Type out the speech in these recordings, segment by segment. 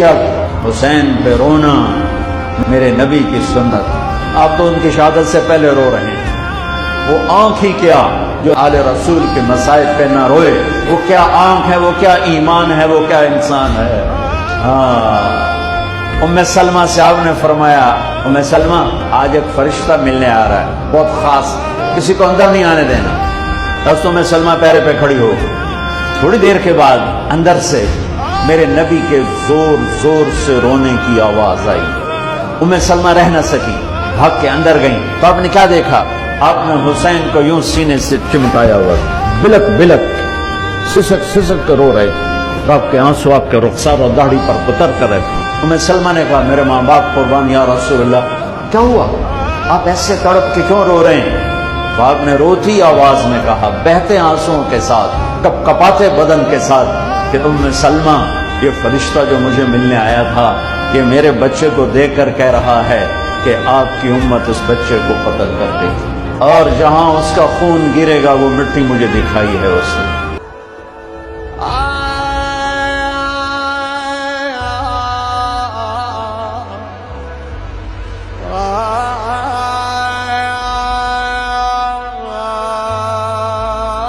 شک حسین پہ رونا میرے نبی کی سنت. آپ تو ان کی شہادت سے پہلے رو رہے ہیں. وہ آنکھ ہی کیا جو آل رسول کے مصائب پہ نہ روئے. وہ کیا آنکھ ہے, وہ کیا ایمان ہے, وہ کیا انسان ہے. ام سلمہ سے آپ نے فرمایا ام سلمہ آج ایک فرشتہ ملنے آ رہا ہے, بہت خاص, کسی کو اندر نہیں آنے دینا. بس ام سلمہ پیرے پہ کھڑی ہو. تھوڑی دیر کے بعد اندر سے میرے نبی کے زور زور سے رونے کی آواز آئی. ام سلمہ رہ نہ سکی, بھاگ کے اندر گئیں. تو آپ نے کیا دیکھا؟ آپ نے حسین کو یوں سینے سے چمٹایا ہوا, بلک بلک سسک سسک کر رو رہے. آپ کے آنسو آپ کے رخسار اور داڑھی پر اتر کر رہے. ام سلمہ نے کہا میرے ماں باپ قربان یا رسول اللہ, کیا ہوا, آپ ایسے تڑپ کے کیوں رو رہے ہیں؟ تو آپ نے روتی آواز میں کہا, بہتے آنسوؤں کے ساتھ, کپ کپاتے بدن کے ساتھ, کہ ام سلمہ یہ فرشتہ جو مجھے ملنے آیا تھا یہ میرے بچے کو دیکھ کر کہہ رہا ہے کہ آپ کی امت اس بچے کو قتل کر دے گی, اور جہاں اس کا خون گرے گا وہ مٹی مجھے دکھائی ہے اس نے.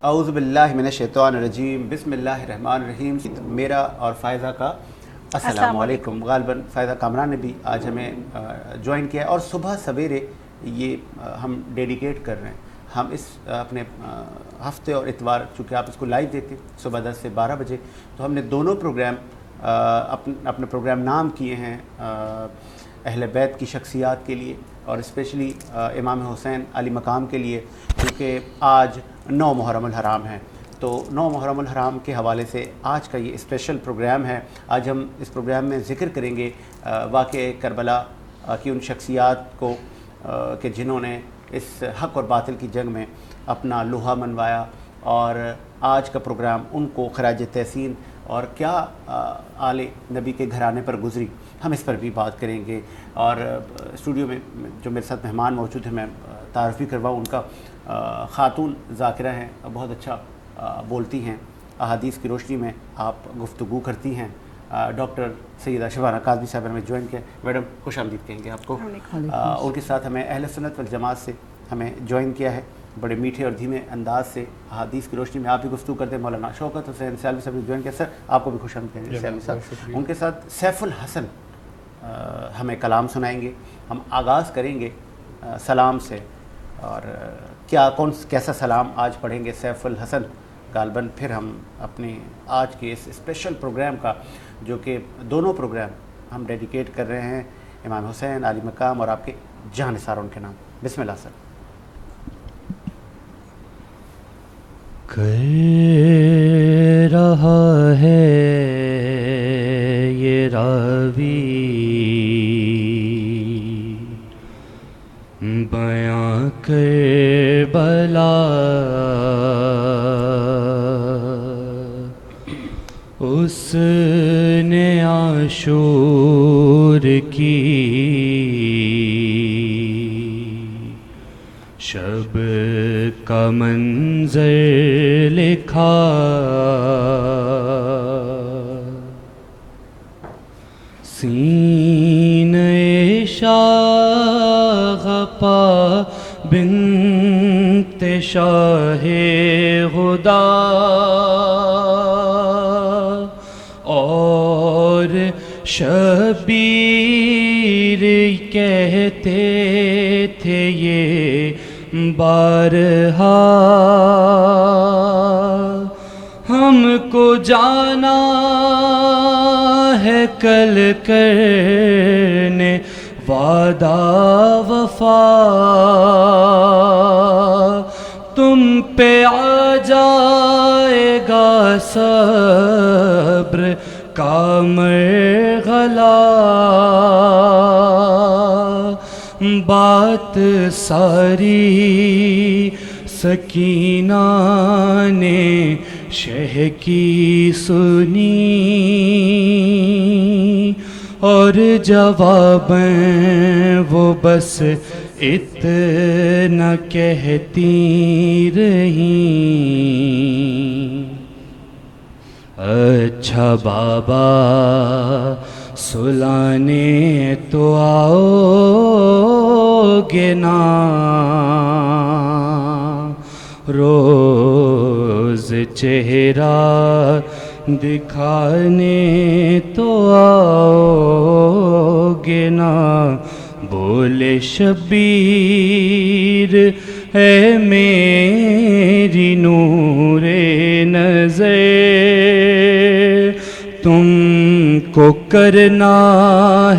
اعوذ باللہ من الشیطان الرجیم, بسم اللہ الرحمن الرحیم. میرا اور فائزہ کا السلام علیکم. غالباً فائزہ کامران نے بھی آج ہمیں جوائن کیا ہے, اور صبح سویرے یہ ہم ڈیڈیکیٹ کر رہے ہیں. ہم اس اپنے ہفتے اور اتوار, چونکہ آپ اس کو لائیو دیکھتے ہیں صبح 10 سے 12 بجے, تو ہم نے دونوں پروگرام اپنے پروگرام نام کیے ہیں اہل بیت کی شخصیات کے لیے, اور اسپیشلی امام حسین علی مقام کے لیے, کیونکہ آج 9 محرم الحرام ہے. تو 9 محرم الحرام کے حوالے سے آج کا یہ اسپیشل پروگرام ہے. آج ہم اس پروگرام میں ذکر کریں گے واقعہ کربلا کی ان شخصیات کو کہ جنہوں نے اس حق اور باطل کی جنگ میں اپنا لوہا منوایا, اور آج کا پروگرام ان کو خراج تحسین اور کیا آل نبی کے گھرانے پر گزری, ہم اس پر بھی بات کریں گے. اور اسٹوڈیو میں جو میرے ساتھ مہمان موجود ہیں, میں تعارف بھی کرواؤں ان کا. خاتون ذاکرہ ہیں, بہت اچھا بولتی ہیں, احادیث کی روشنی میں آپ گفتگو کرتی ہیں. ڈاکٹر سیدہ شبانہ کاظمی صاحب نے ہمیں جوائن کیا. میڈم خوش آمدید کہیں گے آپ کو. ان کے ساتھ ہمیں اہل سنت والجماعت سے ہمیں جوائن کیا ہے, بڑے میٹھے اور دھیمے انداز سے احادیث کی روشنی میں آپ بھی گفتگو کرتے ہیں, مولانا شوکت حسین سیالوی صاحب نے جوائن کیا. سر آپ کو بھی خوش آمدید کہیں گے سیالوی صاحب. ان کے ساتھ سیف الحسن ہمیں کلام سنائیں گے. ہم آغاز کریں گے سلام سے, اور کیسا سلام آج پڑھیں گے سیف الحسن غالباً. پھر ہم اپنے آج کے اس اسپیشل پروگرام کا, جو کہ دونوں پروگرام ہم ڈیڈیکیٹ کر رہے ہیں امام حسین علی مقام اور آپ کے جہاں نثار ان کے نام. بسم اللہ سر. کہہ رہا ہے یہ راوی بیاں کربلا, اس نے عاشور کی شب کا منظر لکھا, سینہ شاہ غپا بنت شاہ خدا, اور شبیر کہتے تھے یہ بارہا, ہم کو جانا ہے کل کرنے وعدہ وفا, تم پہ آ جائے گا صبر کا مرغلا, بات ساری سکینہ نے شہ کی سنی, اور جواباً وہ بس اتنا کہتی رہیں, اچھا بابا سلانے تو آؤ گے نا، روز چہرہ دکھانے تو آؤ گے نا، بولے شبیر ہے میری نور نظر، تم کو کرنا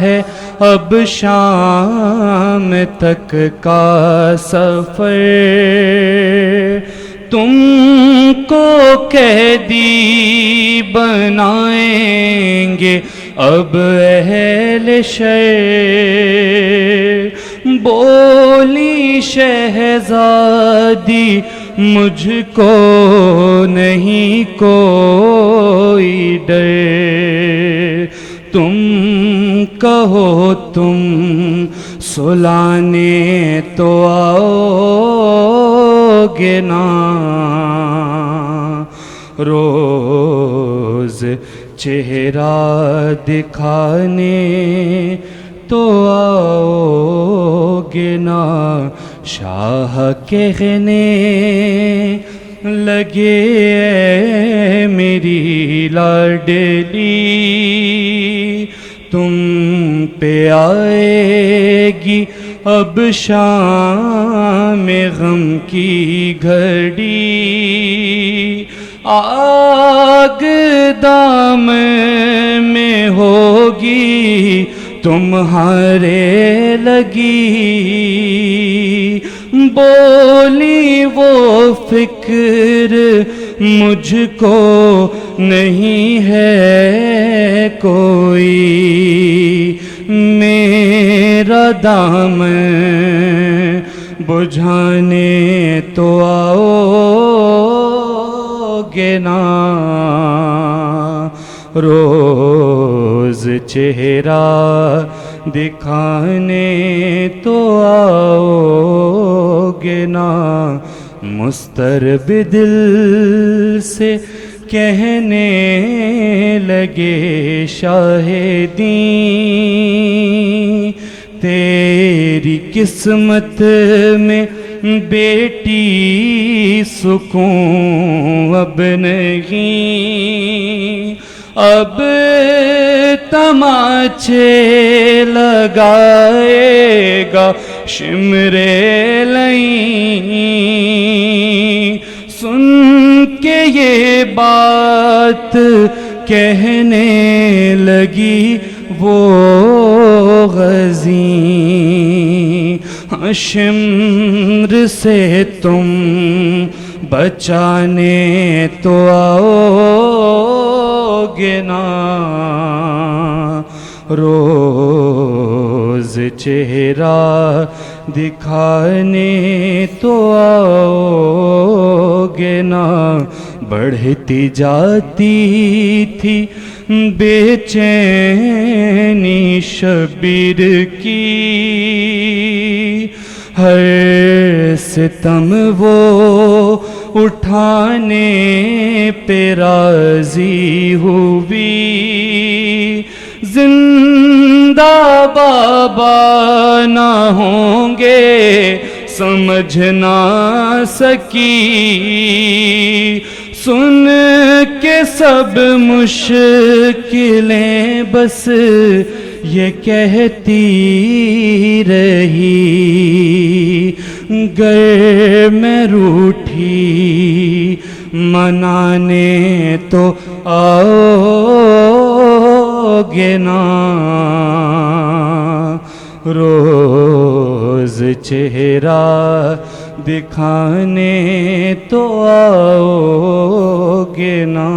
ہے اب شام تک کا سفر، تم کو قیدی بنائیں گے اب اہل شہر، بولی شہزادی مجھ کو نہیں کوئی ڈر، تم کہو تم سلانے تو آؤ گے نا، روز چہرہ دکھانے تو آؤ گے نا، شاہ کہنے لگے اے میری لاڈلی، تم پہ آئے گی اب شام غم کی گھڑی، آگ دام میں ہوگی تمہارے لگی، بولی وہ فکر مجھ کو نہیں ہے کوئی، میرا دامن بجھانے تو آؤ گے نا، روز چہرہ دکھانے تو آؤ گے نا، مستربدل سے کہنے لگے شاہدین، تیری قسمت میں بیٹی سکون اب نہیں، اب تماچے لگائے گا شمر لئیں، سن کے یہ بات کہنے لگی وہ غزیں، شمر سے تم بچانے تو آؤ گے نا، روز چہرہ دکھانے تو آؤ گے نا، بڑھتی جاتی تھی بے چینی شبیر کی، ہر ستم وہ اٹھانے پہ راضی ہوئی، زندہ بابا نہ ہوں گے سمجھ نہ سکی، سن کے سب مشکلیں بس یہ کہتی رہی، گر میں روٹھی منانے تو آؤ گے نا، روز چہرہ دکھانے تو آؤ گے نا،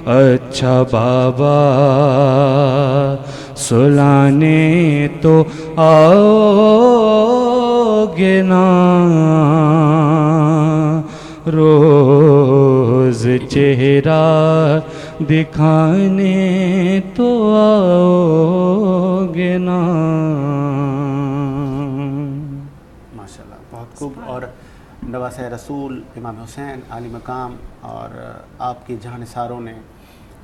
اچھا بابا سلانے تو آؤ گے نا، روز چہرہ دکھانے تو آؤ گے نا۔ ماشاءاللہ بہت خوب، اور نواسۂ رسول امام حسین عالی مقام اور آپ کے جہاں نثاروں نے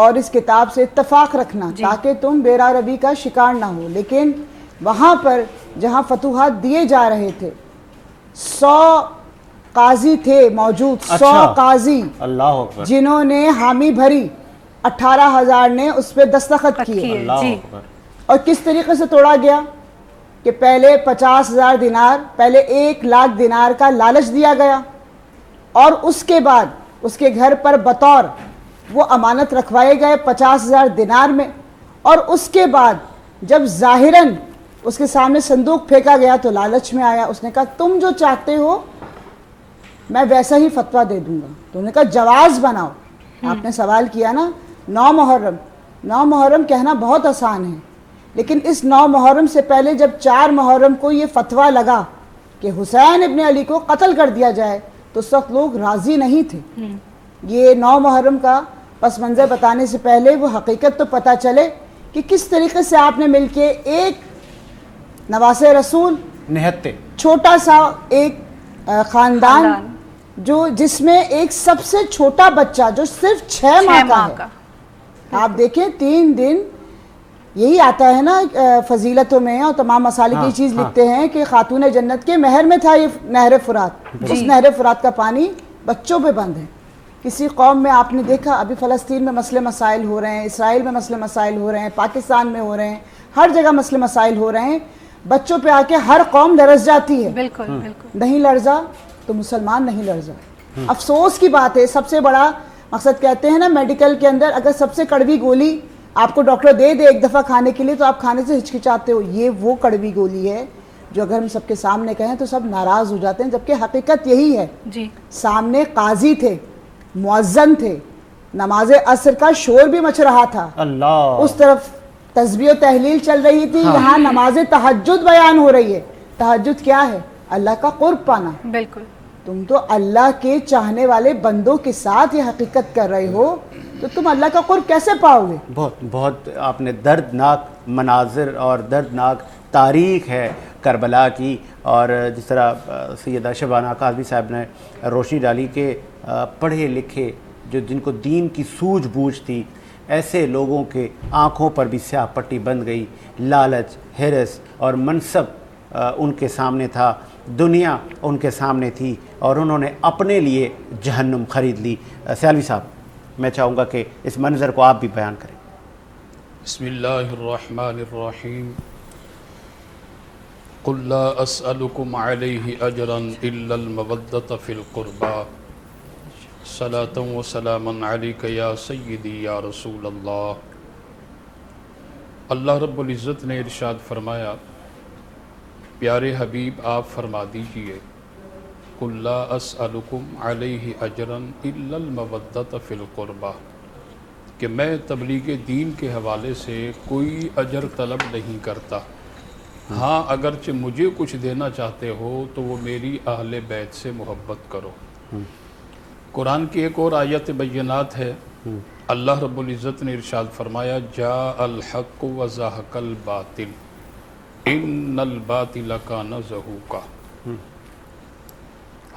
اور اس کتاب سے اتفاق رکھنا تاکہ تم بیرا ربی کا شکار نہ ہو. لیکن وہاں پر جہاں فتوحات دیے جا رہے تھے 100 قاضی تھے موجود, 100 قاضی اللہ اکبر, جنہوں نے حامی بھری, 18,000 نے اس پہ دستخط کیے. اللہ اکبر. اور کس طریقے سے توڑا گیا کہ پہلے 50,000 دینار, پہلے 1,00,000 دینار کا لالچ دیا گیا, اور اس کے بعد اس کے گھر پر بطور وہ امانت رکھوائے گئے 50,000 دینار میں, اور اس کے بعد جب ظاہراً اس کے سامنے صندوق پھینکا گیا تو لالچ میں آیا. اس نے کہا تم جو چاہتے ہو میں ویسا ہی فتویٰ دے دوں گا. تو انہوں نے کہا جواز بناؤ. آپ نے سوال کیا نا 9 محرم, 9 محرم کہنا بہت آسان ہے, لیکن اس 9 محرم سے پہلے جب 4 محرم کو یہ فتویٰ لگا کہ حسین ابن علی کو قتل کر دیا جائے تو اس وقت لوگ راضی نہیں تھے. یہ 9 محرم کا پس منظر بتانے سے پہلے وہ حقیقت تو پتہ چلے کہ کس طریقے سے آپ نے مل کے ایک نواسے رسول, نہتے چھوٹا سا ایک خاندان جو جس میں ایک سب سے چھوٹا بچہ جو صرف 6 ماہ کا ہے. آپ دیکھیں 3 دن یہی آتا ہے نا فضیلتوں میں, اور تمام مسالے کی چیز لکھتے ہیں کہ خاتون جنت کے مہر میں تھا یہ نہر فرات. اس نہر فرات کا پانی بچوں پہ بند ہے. کسی قوم میں آپ نے دیکھا ابھی فلسطین میں مسئلے مسائل ہو رہے ہیں, اسرائیل میں مسئلے مسائل ہو رہے ہیں, پاکستان میں ہو رہے ہیں, ہر جگہ مسئلے مسائل ہو رہے ہیں. بچوں پہ آ کے ہر قوم لرز جاتی ہے. بالکل بالکل نہیں لرزا تو مسلمان نہیں لرزا. افسوس کی بات ہے. سب سے بڑا مقصد کہتے ہیں نا میڈیکل کے اندر, اگر سب سے کڑوی گولی آپ کو ڈاکٹر دے ایک دفعہ کھانے کے لیے تو آپ کھانے سے ہچکچاتے ہو. یہ وہ کڑوی گولی ہے جو اگر ہم سب کے سامنے کہیں تو سب ناراض ہو جاتے ہیں, جبکہ حقیقت یہی ہے. سامنے قاضی تھے, مؤذن تھے, نماز عصر کا شور بھی مچ رہا تھا, اللہ, اس طرف تسبیح و تحلیل چل رہی تھی, یہاں نماز تہجد بیان ہو رہی ہے. تہجد کیا ہے؟ اللہ کا قرب پانا. بالکل. تم تو اللہ کے چاہنے والے بندوں کے ساتھ یہ حقیقت کر رہے ہو تو تم اللہ کا قرب کیسے پاؤ گے؟ بہت بہت آپ نے دردناک مناظر اور دردناک تاریخ ہے کربلا کی, اور جس طرح سیدہ شبانہ قاضی صاحب نے روشنی ڈالی کہ پڑھے لکھے جو جن کو دین کی سوجھ بوجھ تھی, ایسے لوگوں کے آنکھوں پر بھی سیاہ پٹی بند گئی. لالچ, ہرس اور منصب ان کے سامنے تھا, دنیا ان کے سامنے تھی, اور انہوں نے اپنے لیے جہنم خرید لی. سیالوی صاحب, میں چاہوں گا کہ اس منظر کو آپ بھی بیان کریں. بسم اللہ الرحمن الرحیم. قل لا اسألکم علیہ اجرا الا المودۃ فی القربى صلاۃ و سلاما علیک یا سیدی یا رسول اللہ. اللہ رب العزت نے ارشاد فرمایا, پیارے حبیب آپ فرما دیجئے, قل لا اسألکم علیہ اجرا الا المودۃ فی القربى, کہ میں تبلیغ دین کے حوالے سے کوئی اجر طلب نہیں کرتا. ہاں اگرچہ مجھے کچھ دینا چاہتے ہو تو وہ میری اہل بیت سے محبت کرو. قرآن کی ایک اور آیت بینات ہے, اللہ رب العزت نے ارشاد فرمایا, جاء الحق وزہق الباطل ان الباطل کان زہوقا.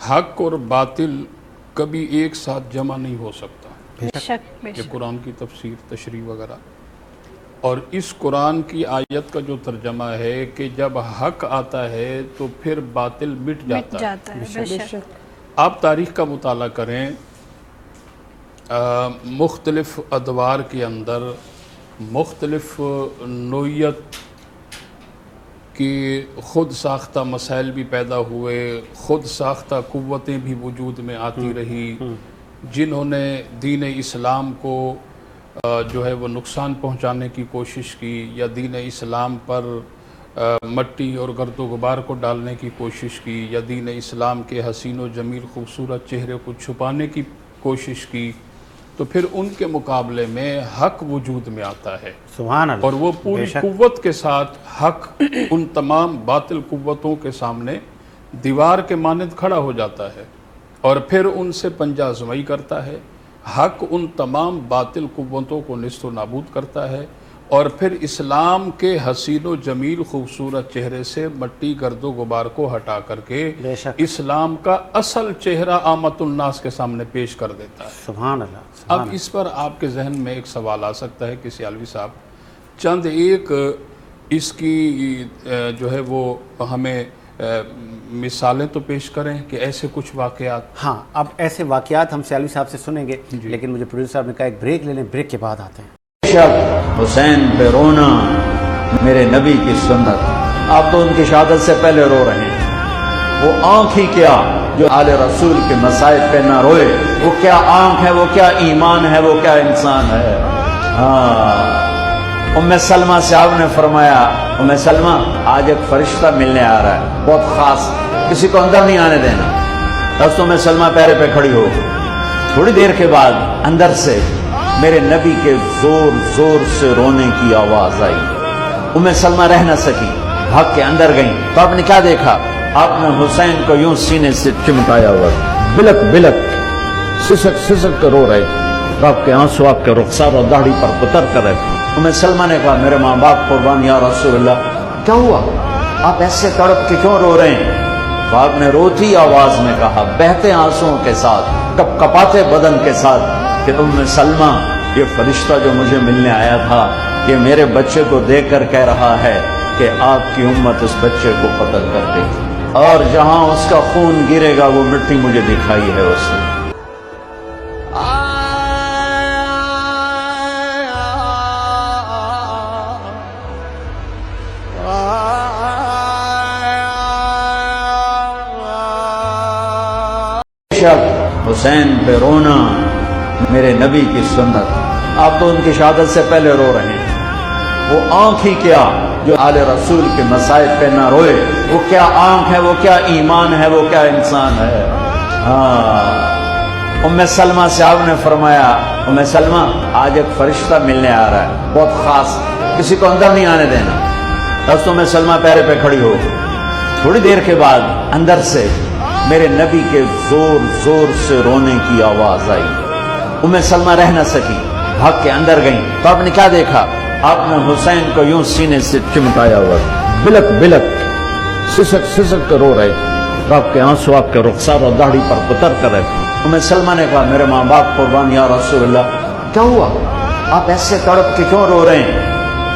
حق اور باطل کبھی ایک ساتھ جمع نہیں ہو سکتا. یہ قرآن کی تفسیر, تشریح وغیرہ. اور اس قرآن کی آیت کا جو ترجمہ ہے کہ جب حق آتا ہے تو پھر باطل مٹ جاتا ہے. آپ تاریخ کا مطالعہ کریں, مختلف ادوار کے اندر مختلف نوعیت کی خود ساختہ مسائل بھی پیدا ہوئے, خود ساختہ قوتیں بھی وجود میں آتی رہی, جنہوں نے دین اسلام کو جو ہے وہ نقصان پہنچانے کی کوشش کی, یا دین اسلام پر مٹی اور گرد و غبار کو ڈالنے کی کوشش کی, یا دین اسلام کے حسین و جمیل خوبصورت چہرے کو چھپانے کی کوشش کی, تو پھر ان کے مقابلے میں حق وجود میں آتا ہے. سبحان اللہ. اور وہ پوری قوت کے ساتھ حق ان تمام باطل قوتوں کے سامنے دیوار کے مانند کھڑا ہو جاتا ہے, اور پھر ان سے پنجہ آزمائی کرتا ہے. حق ان تمام باطل قوتوں کو نیست و نابود کرتا ہے, اور پھر اسلام کے حسین و جمیل خوبصورت چہرے سے مٹی گرد و غبار کو ہٹا کر کے بے شک اسلام کا اصل چہرہ عامت الناس کے سامنے پیش کر دیتا ہے۔ سبحان اللہ اب اس پر آپ کے ذہن میں ایک سوال آ سکتا ہے کہ سیالوی صاحب چند ایک اس کی جو ہے وہ ہمیں مثالیں تو پیش کریں کہ ایسے کچھ واقعات۔ ہاں، اب ایسے واقعات ہم سیالوی صاحب سے سنیں گے، لیکن مجھے پروڈیوسر صاحب نے کہا ایک بریک لے لیں، بریک کے بعد آتے ہیں۔ شب حسین پہ رونا میرے نبی کی سنت، آپ تو ان کی شہادت سے پہلے رو رہے ہیں۔ وہ آنکھ ہی کیا جو آل رسول کے مصائب پہ نہ روئے، وہ کیا آنکھ ہے، وہ کیا ایمان ہے، وہ کیا انسان ہے۔ ام سلمہ سے آپ نے فرمایا ام سلمہ آج ایک فرشتہ ملنے آ رہا ہے، بہت خاص، کسی کو اندر نہیں آنے دینا۔ بس ام سلمہ پیرے پہ کھڑی ہو، تھوڑی دیر کے بعد اندر سے میرے نبی کے زور زور سے رونے کی آواز آئی۔ ام سلمہ رہ نہ سکی، بھاگ کے اندر گئیں تو آپ نے کیا دیکھا؟ آپ نے حسین کو یوں سینے سے چمٹایا ہوا، بلک بلک سسک سسک کر رو رہے تھے، آپ کے آنسو آپ کے رخسار اور داڑھی پر اتر کر رہے تھے۔ ام سلمہ نے کہا میرے ماں باپ قربان یا رسول اللہ، کیا ہوا؟ آپ ایسے تڑپ کے کیوں رو رہے ہیں؟ تو آپ نے روتی آواز میں کہا، بہتے آنسوؤں کے ساتھ، کپ کپاتے بدن کے ساتھ، کہ ام سلمہ یہ فرشتہ جو مجھے ملنے آیا تھا یہ میرے بچے کو دیکھ کر کہہ رہا ہے کہ آپ کی امت اس بچے کو قتل کر دے گی، اور جہاں اس کا خون گرے گا وہ مٹی مجھے دکھائی ہے اس نے۔ شب حسین پہ رونا میرے نبی کی سنت، آپ تو ان کی شہادت سے پہلے رو رہے ہیں۔ وہ آنکھ ہی کیا جو آل رسول کے مصائب پہ نہ روئے، وہ کیا آنکھ ہے، وہ کیا ایمان ہے، وہ کیا انسان ہے۔ ام سلمہ سے آپ نے فرمایا ام سلمہ آج ایک فرشتہ ملنے آ رہا ہے، بہت خاص، کسی کو اندر نہیں آنے دینا۔ بس ام سلمہ پیرے پہ کھڑی ہو، تھوڑی دیر کے بعد اندر سے میرے نبی کے زور زور سے رونے کی آواز آئی۔ ام سلمہ رہ نہ سکی، بھاگ کے اندر گئیں تو آپ نے کیا دیکھا؟ آپ نے حسین کو یوں سینے سے چمٹایا ہوا، بلک بلک سسک سسک کر رو رہے تھے، آپ کے آنسو آپ کے رخسار اور داڑھی پر اتر کر رہے تھے۔ ام سلمہ نے کہا میرے ماں باپ قربان یا رسول اللہ، کیا ہوا؟ آپ ایسے تڑپ کے کیوں رو رہے ہیں؟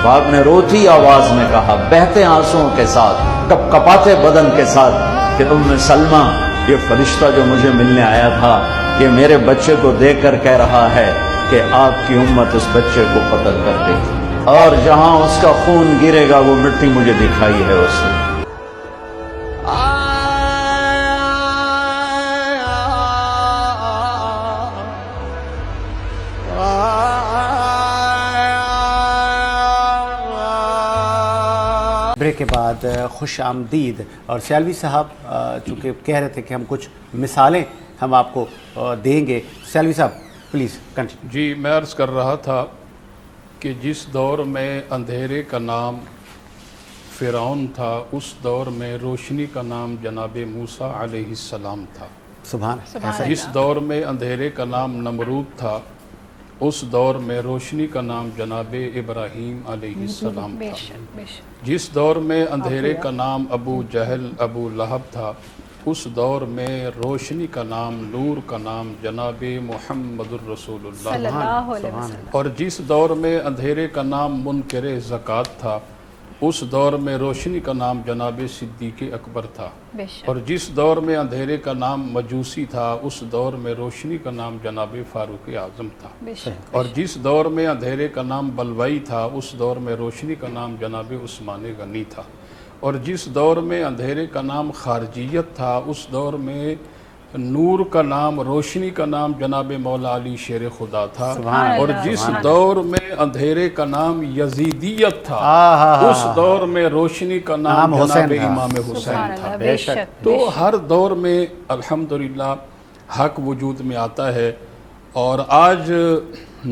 تو آپ نے روتی آواز میں کہا، بہتے آنسوؤں کے ساتھ، کپ کپاتے بدن کے ساتھ، کہ ام سلمہ یہ فرشتہ جو مجھے ملنے آیا تھا یہ میرے بچے کو دیکھ کر کہہ رہا ہے کہ آپ کی امت اس بچے کو قتل کر دے گی، اور جہاں اس کا خون گرے گا وہ مٹی مجھے دکھائی ہے اس نے۔ بریک کے بعد خوش آمدید، اور سیالوی صاحب چونکہ کہہ رہے تھے کہ ہم کچھ مثالیں ہم آپ کو دیں گے، سیالوی صاحب پلیز کنٹینیو۔ جی میں عرض کر رہا تھا کہ جس دور میں اندھیرے کا نام فرعون تھا اس دور میں روشنی کا نام جناب موسیٰ علیہ السلام تھا۔ سبحان اللہ۔ جس دور میں اندھیرے کا نام نمرود تھا اس دور میں روشنی کا نام جناب ابراہیم علیہ السلام تھا۔ جس دور میں اندھیرے کا نام ابو جہل ابو لہب تھا اس دور میں روشنی کا نام نور کا نام جناب محمد الرسول اللہ۔ اور جس دور میں اندھیرے کا نام منکر زکوٰۃ تھا اس دور میں روشنی کا نام جناب صدیق اکبر تھا۔ اور جس دور میں اندھیرے کا نام مجوسی تھا اس دور میں روشنی کا نام جناب فاروق اعظم تھا۔ اور جس دور میں اندھیرے کا نام بلوئی تھا اس دور میں روشنی کا نام جناب عثمان غنی تھا۔ اور جس دور میں اندھیرے کا نام خارجیت تھا اس دور میں نور کا نام روشنی کا نام جناب مولا علی شیر خدا تھا۔ اور جس دور میں اندھیرے کا نام یزیدیت تھا اس دور میں روشنی کا نام جناب امام حسین تھا۔ تو ہر دور میں الحمدللہ حق وجود میں آتا ہے، اور آج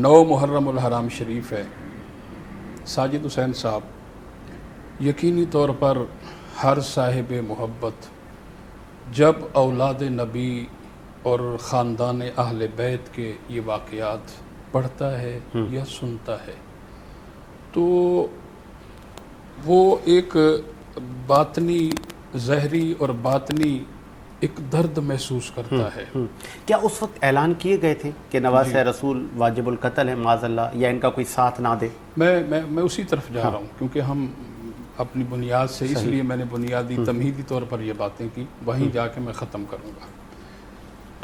9 محرم الحرام شریف ہے۔ ساجد حسین صاحب، یقینی طور پر ہر صاحب محبت جب اولاد نبی اور خاندان اہل بیت کے یہ واقعات پڑھتا ہے یا سنتا ہے تو وہ ایک باطنی ظاہری اور باطنی ایک درد محسوس کرتا ہے. کیا اس وقت اعلان کیے گئے تھے کہ نواسہ رسول واجب القتل ہے معاذ اللہ، یا ان کا کوئی ساتھ نہ دے؟ میں اسی طرف جا رہا ہوں، کیونکہ ہم اپنی بنیاد سے، اس لیے میں نے بنیادی تمہیدی طور پر یہ باتیں کی، وہیں جا کے میں ختم کروں گا.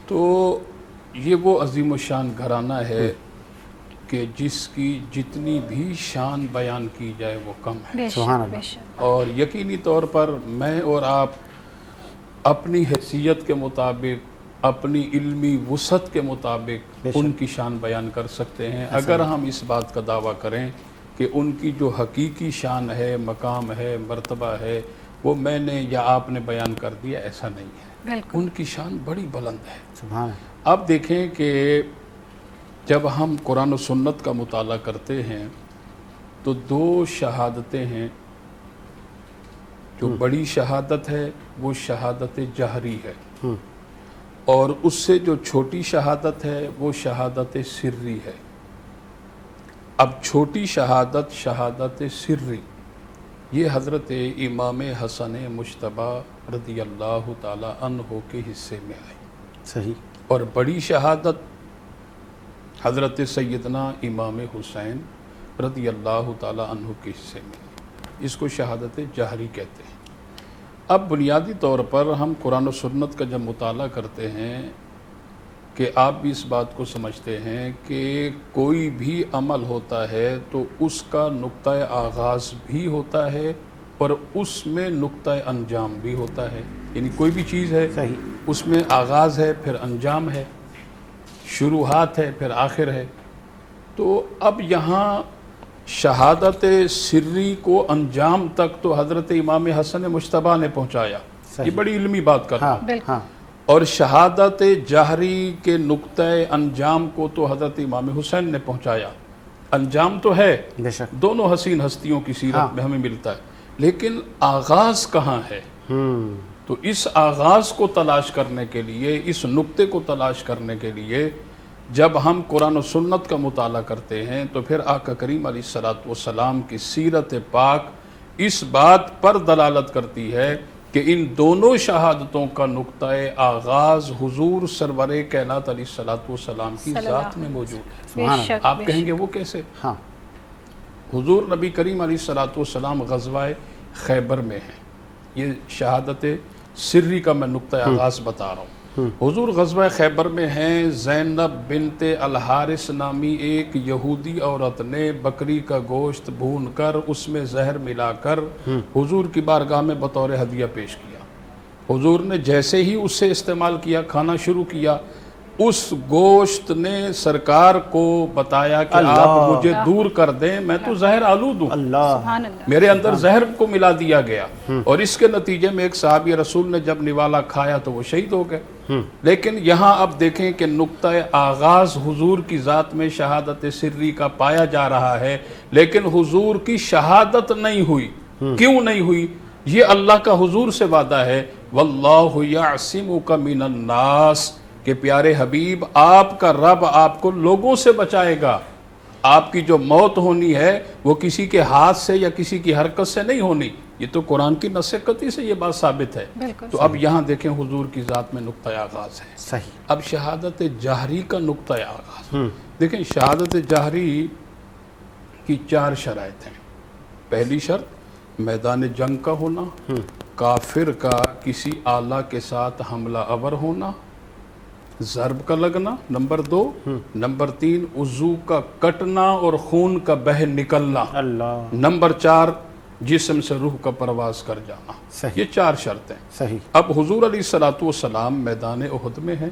تو یہ وہ عظیم الشان گھرانہ ہے کہ جس کی جتنی بھی شان بیان کی جائے وہ کم ہے. سبحان اللہ. بے شک اور یقینی طور پر میں اور آپ اپنی حیثیت کے مطابق، اپنی علمی وسعت کے مطابق ان کی شان بیان کر سکتے ہیں. اگر ہم اس بات کا دعویٰ کریں کہ ان کی جو حقیقی شان ہے، مقام ہے، مرتبہ ہے، وہ میں نے یا آپ نے بیان کر دیا، ایسا نہیں ہے. بالکل. ان کی شان بڑی بلند ہے. سبحان اللہ. اب دیکھیں کہ جب ہم قرآن و سنت کا مطالعہ کرتے ہیں تو دو شہادتیں ہیں. جو بڑی شہادت ہے وہ شہادت جہری ہے، اور اس سے جو چھوٹی شہادت ہے وہ شہادت سری ہے. اب چھوٹی شہادت، شہادت سری، یہ حضرت امام حسن مجتبیٰ رضی اللہ تعالی عنہ کے حصے میں آئی. صحیح. اور بڑی شہادت حضرت سیدنا امام حسین رضی اللہ تعالی عنہ کے حصے میں، اس کو شہادت جہری کہتے ہیں. اب بنیادی طور پر ہم قرآن و سنت کا جب مطالعہ کرتے ہیں کہ آپ بھی اس بات کو سمجھتے ہیں کہ کوئی بھی عمل ہوتا ہے تو اس کا نقطہ آغاز بھی ہوتا ہے اور اس میں نقطہ انجام بھی ہوتا ہے. یعنی کوئی بھی چیز ہے، صحیح، اس میں آغاز ہے، پھر انجام ہے، شروعات ہے، پھر آخر ہے. تو اب یہاں شہادت سری کو انجام تک تو حضرت امام حسن مجتبیٰ نے پہنچایا. یہ بڑی علمی بات کر رہا ہوں. بالکل. ہاں. اور شہادت جہری کے نقطہ انجام کو تو حضرت امام حسین نے پہنچایا. انجام تو ہے، بے شک. دونوں حسین ہستیوں کی سیرت میں ہمیں ملتا ہے، لیکن آغاز کہاں ہے؟ تو اس آغاز کو تلاش کرنے کے لیے، اس نقطے کو تلاش کرنے کے لیے جب ہم قرآن و سنت کا مطالعہ کرتے ہیں تو پھر آقا کریم علیہ الصلوۃ والسلام کی سیرت پاک اس بات پر دلالت کرتی ہے کہ ان دونوں شہادتوں کا نقطہ آغاز حضور سرور کائنات علیہ الصلوۃ والسلام کی ذات میں موجود ہے. بے شک. آپ کہیں گے وہ کیسے؟ ہاں. حضور نبی کریم علیہ الصلوۃ والسلام غزوہ خیبر میں ہیں. یہ شہادت سری کا میں نقطہ آغاز بتا رہا ہوں. حضور غزوہ خیبر میں ہیں. زینب بنت الحارث نامی ایک یہودی عورت نے بکری کا گوشت بھون کر اس میں زہر ملا کر حضور کی بارگاہ میں بطور ہدیہ پیش کیا. حضور نے جیسے ہی اس سے استعمال کیا، کھانا شروع کیا، اس گوشت نے سرکار کو بتایا کہ آپ مجھے دور کر دیں، میں تو زہر آلود ہوں. اللہ. سبحان اللہ. میرے اندر زہر کو ملا دیا گیا. اور اس کے نتیجے میں ایک صحابی رسول نے جب نوالا کھایا تو وہ شہید ہو گئے. لیکن یہاں اب دیکھیں کہ نقطہ آغاز حضور کی ذات میں شہادت سری کا پایا جا رہا ہے، لیکن حضور کی شہادت نہیں ہوئی. کیوں نہیں ہوئی؟ یہ اللہ کا حضور سے وعدہ ہے، واللہ یعصمک من الناس، کہ پیارے حبیب آپ کا رب آپ کو لوگوں سے بچائے گا. آپ کی جو موت ہونی ہے وہ کسی کے ہاتھ سے یا کسی کی حرکت سے نہیں ہونی. یہ تو قرآن کی نص قطعی سے یہ بات ثابت ہے. تو اب یہاں دیکھیں حضور کی ذات میں نقطہ آغاز ہے. صحیح. اب شہادت جہری کا نقطہ آغاز دیکھیں. شہادت جہری کی 4 شرائط ہیں. پہلی شرط میدان جنگ کا ہونا، کافر کا کسی آلہ کے ساتھ حملہ آور ہونا، ضرب کا لگنا، نمبر 2. نمبر 3 عضو کا کٹنا اور خون کا بہ نکلنا. اللہ. نمبر 4 جسم سے روح کا پرواز کر جانا. صحیح. یہ 4 شرطیں. صحیح. اب حضور علیہ الصلوۃ والسلام میدان احد میں ہیں.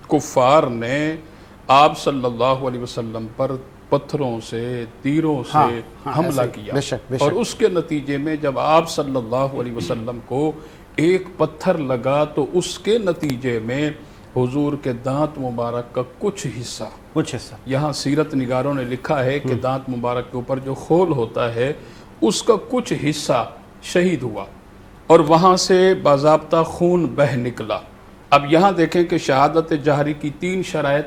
کفار نے آپ صلی اللہ علیہ وسلم پر پتھروں سے، تیروں سے حملہ کیا. بے شک. اور اس کے نتیجے میں جب آپ صلی اللہ علیہ وسلم کو ایک پتھر لگا تو اس کے نتیجے میں حضور کے دانت مبارک کا کچھ حصہ، یہاں سیرت نگاروں نے لکھا ہے کہ دانت مبارک کے اوپر جو خول ہوتا ہے اس کا کچھ حصہ شہید ہوا اور وہاں سے باضابطہ خون بہ نکلا. اب یہاں دیکھیں کہ شہادت جہری کی 3 شرائط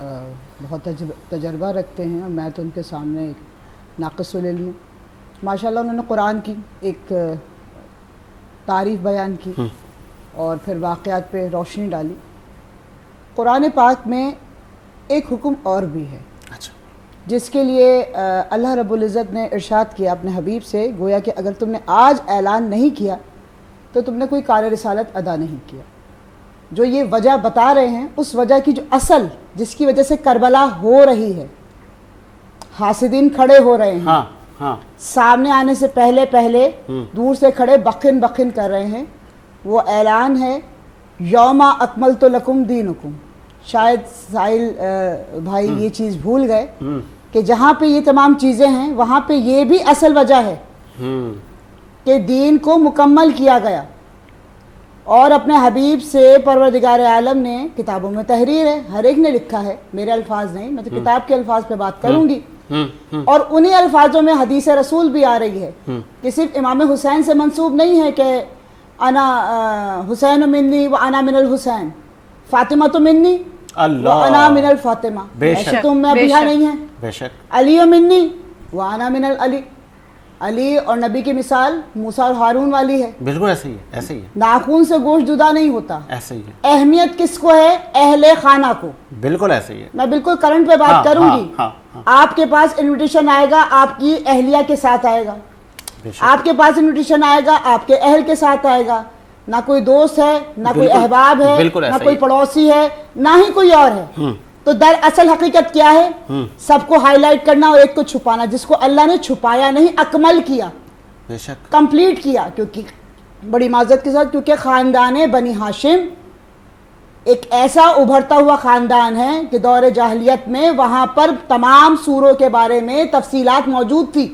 بہت تجربہ رکھتے ہیں اور میں تو ان کے سامنے ایک ناقص العلم ہوں۔ ماشاءاللہ انہوں نے قرآن کی ایک تعریف بیان کی اور پھر واقعات پہ روشنی ڈالی۔ قرآن پاک میں ایک حکم اور بھی ہے اچھا، جس کے لیے اللہ رب العزت نے ارشاد کیا اپنے حبیب سے، گویا کہ اگر تم نے آج اعلان نہیں کیا تو تم نے کوئی کار رسالت ادا نہیں کیا۔ جو یہ وجہ بتا رہے ہیں، اس وجہ کی جو اصل جس کی وجہ سے کربلا ہو رہی ہے، حاسدین کھڑے ہو رہے ہیں، ہاں ہاں، سامنے آنے سے پہلے دور سے کھڑے بخن بخن کر رہے ہیں، وہ اعلان ہے یوم اکملت لکم دینکم۔ شاید ساحل بھائی یہ چیز بھول گئے کہ جہاں پہ یہ تمام چیزیں ہیں وہاں پہ یہ بھی اصل وجہ ہے کہ دین کو مکمل کیا گیا، اور اپنے حبیب سے پروردگار عالم نے، کتابوں میں تحریر ہے، ہر ایک نے لکھا ہے، میرے الفاظ نہیں، میں تو کتاب کے الفاظ پہ بات کروں گی، اور انہی الفاظوں میں حدیث رسول بھی آ رہی ہے کہ صرف امام حسین سے منسوب نہیں ہے کہ انا حسین منی و انا من الحسین، فاطمہ تو منی و انا من الفاطمہ، بے شک، ایسے تو میں بے ابیہ شک، نہیں ہے، بے شک، علی و منی و انا من العلی، علی اور نبی کی مثال موسیٰ اور ہارون والی ہے، بالکل ایسے ہی ہے، ایسے ہی ہے، ناخون سے گوشت جدا نہیں ہوتا۔ ایسے ہی ہے، اہمیت کس کو ہے؟ اہل خانہ کو۔ بالکل ایسے ہی ہے، میں بالکل کرنٹ پہ ہاں، بات کروں ہاں، گی۔ ہاں، ہاں، آپ کے پاس انویٹیشن آئے گا، آپ کی اہلیہ کے ساتھ آئے گا، بے شک، آپ کے پاس انویٹیشن آئے گا، آپ کے اہل کے ساتھ آئے گا، نہ کوئی دوست ہے، نہ کوئی بالکل، احباب ہے، بالکل نہ ایسا کوئی ہی ہے۔ پڑوسی ہے، نہ ہی کوئی اور ہے۔ تو در اصل حقیقت کیا ہے؟ سب کو ہائی لائٹ کرنا اور ایک کو چھپانا، جس کو اللہ نے چھپایا نہیں، اکمل کیا، بے شک، کمپلیٹ کیا، کیونکہ بڑی معذرت کے ساتھ، کیونکہ خاندان بنی ہاشم ایک ایسا ابھرتا ہوا خاندان ہے کہ دور جاہلیت میں وہاں پر تمام سوروں کے بارے میں تفصیلات موجود تھی۔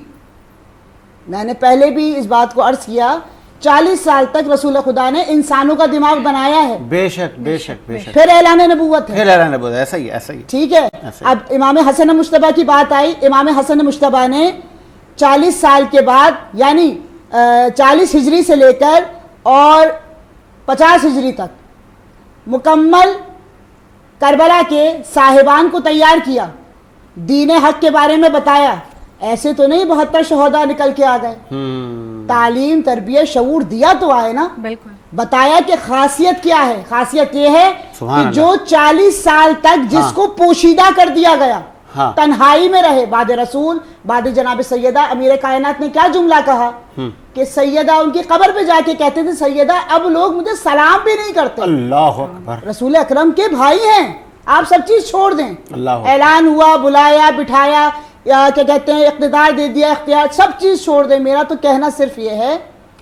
میں نے پہلے بھی اس بات کو عرض کیا، 40 سال تک رسول خدا نے انسانوں کا دماغ بنایا ہے، بے شک، بے شک، بے شک، پھر اعلان نبوت ہے، پھر اعلان نبوت، ایسا ہی ہے، ایسا ہی ہے، ٹھیک ہے۔ ایسے ہی۔ اب امام حسن مجتبیٰ کی بات آئی، امام حسن مجتبیٰ نے 40 سال کے بعد، یعنی 40 ہجری سے لے کر اور 50 ہجری تک مکمل کربلا کے صاحبان کو تیار کیا، دین حق کے بارے میں بتایا۔ ایسے تو نہیں 72 شہداء نکل کے آ گئے، تعلیم، تربیت، شعور دیا تو آئے نا، بالکل بتایا کہ خاصیت کیا ہے۔ خاصیت یہ ہے سبحان کہ جو 40 سال تک جس کو پوشیدہ کر دیا گیا، ہاں، تنہائی میں رہے، بعد رسول، بعد جناب سیدہ امیر کائنات نے کیا جملہ کہا کہ سیدہ ان کی قبر پہ جا کے کہتے تھے، سیدہ اب لوگ مجھے سلام بھی نہیں کرتے، اللہ اکبر، رسول اکرم کے بھائی ہیں، آپ سب چیز چھوڑ دیں۔ اللہ اکبر، اعلان ہوا، بلایا، بٹھایا، یا کیا کہتے ہیں اقتدار دے دیا، اختیار، سب چیز چھوڑ دیں۔ میرا تو کہنا صرف یہ ہے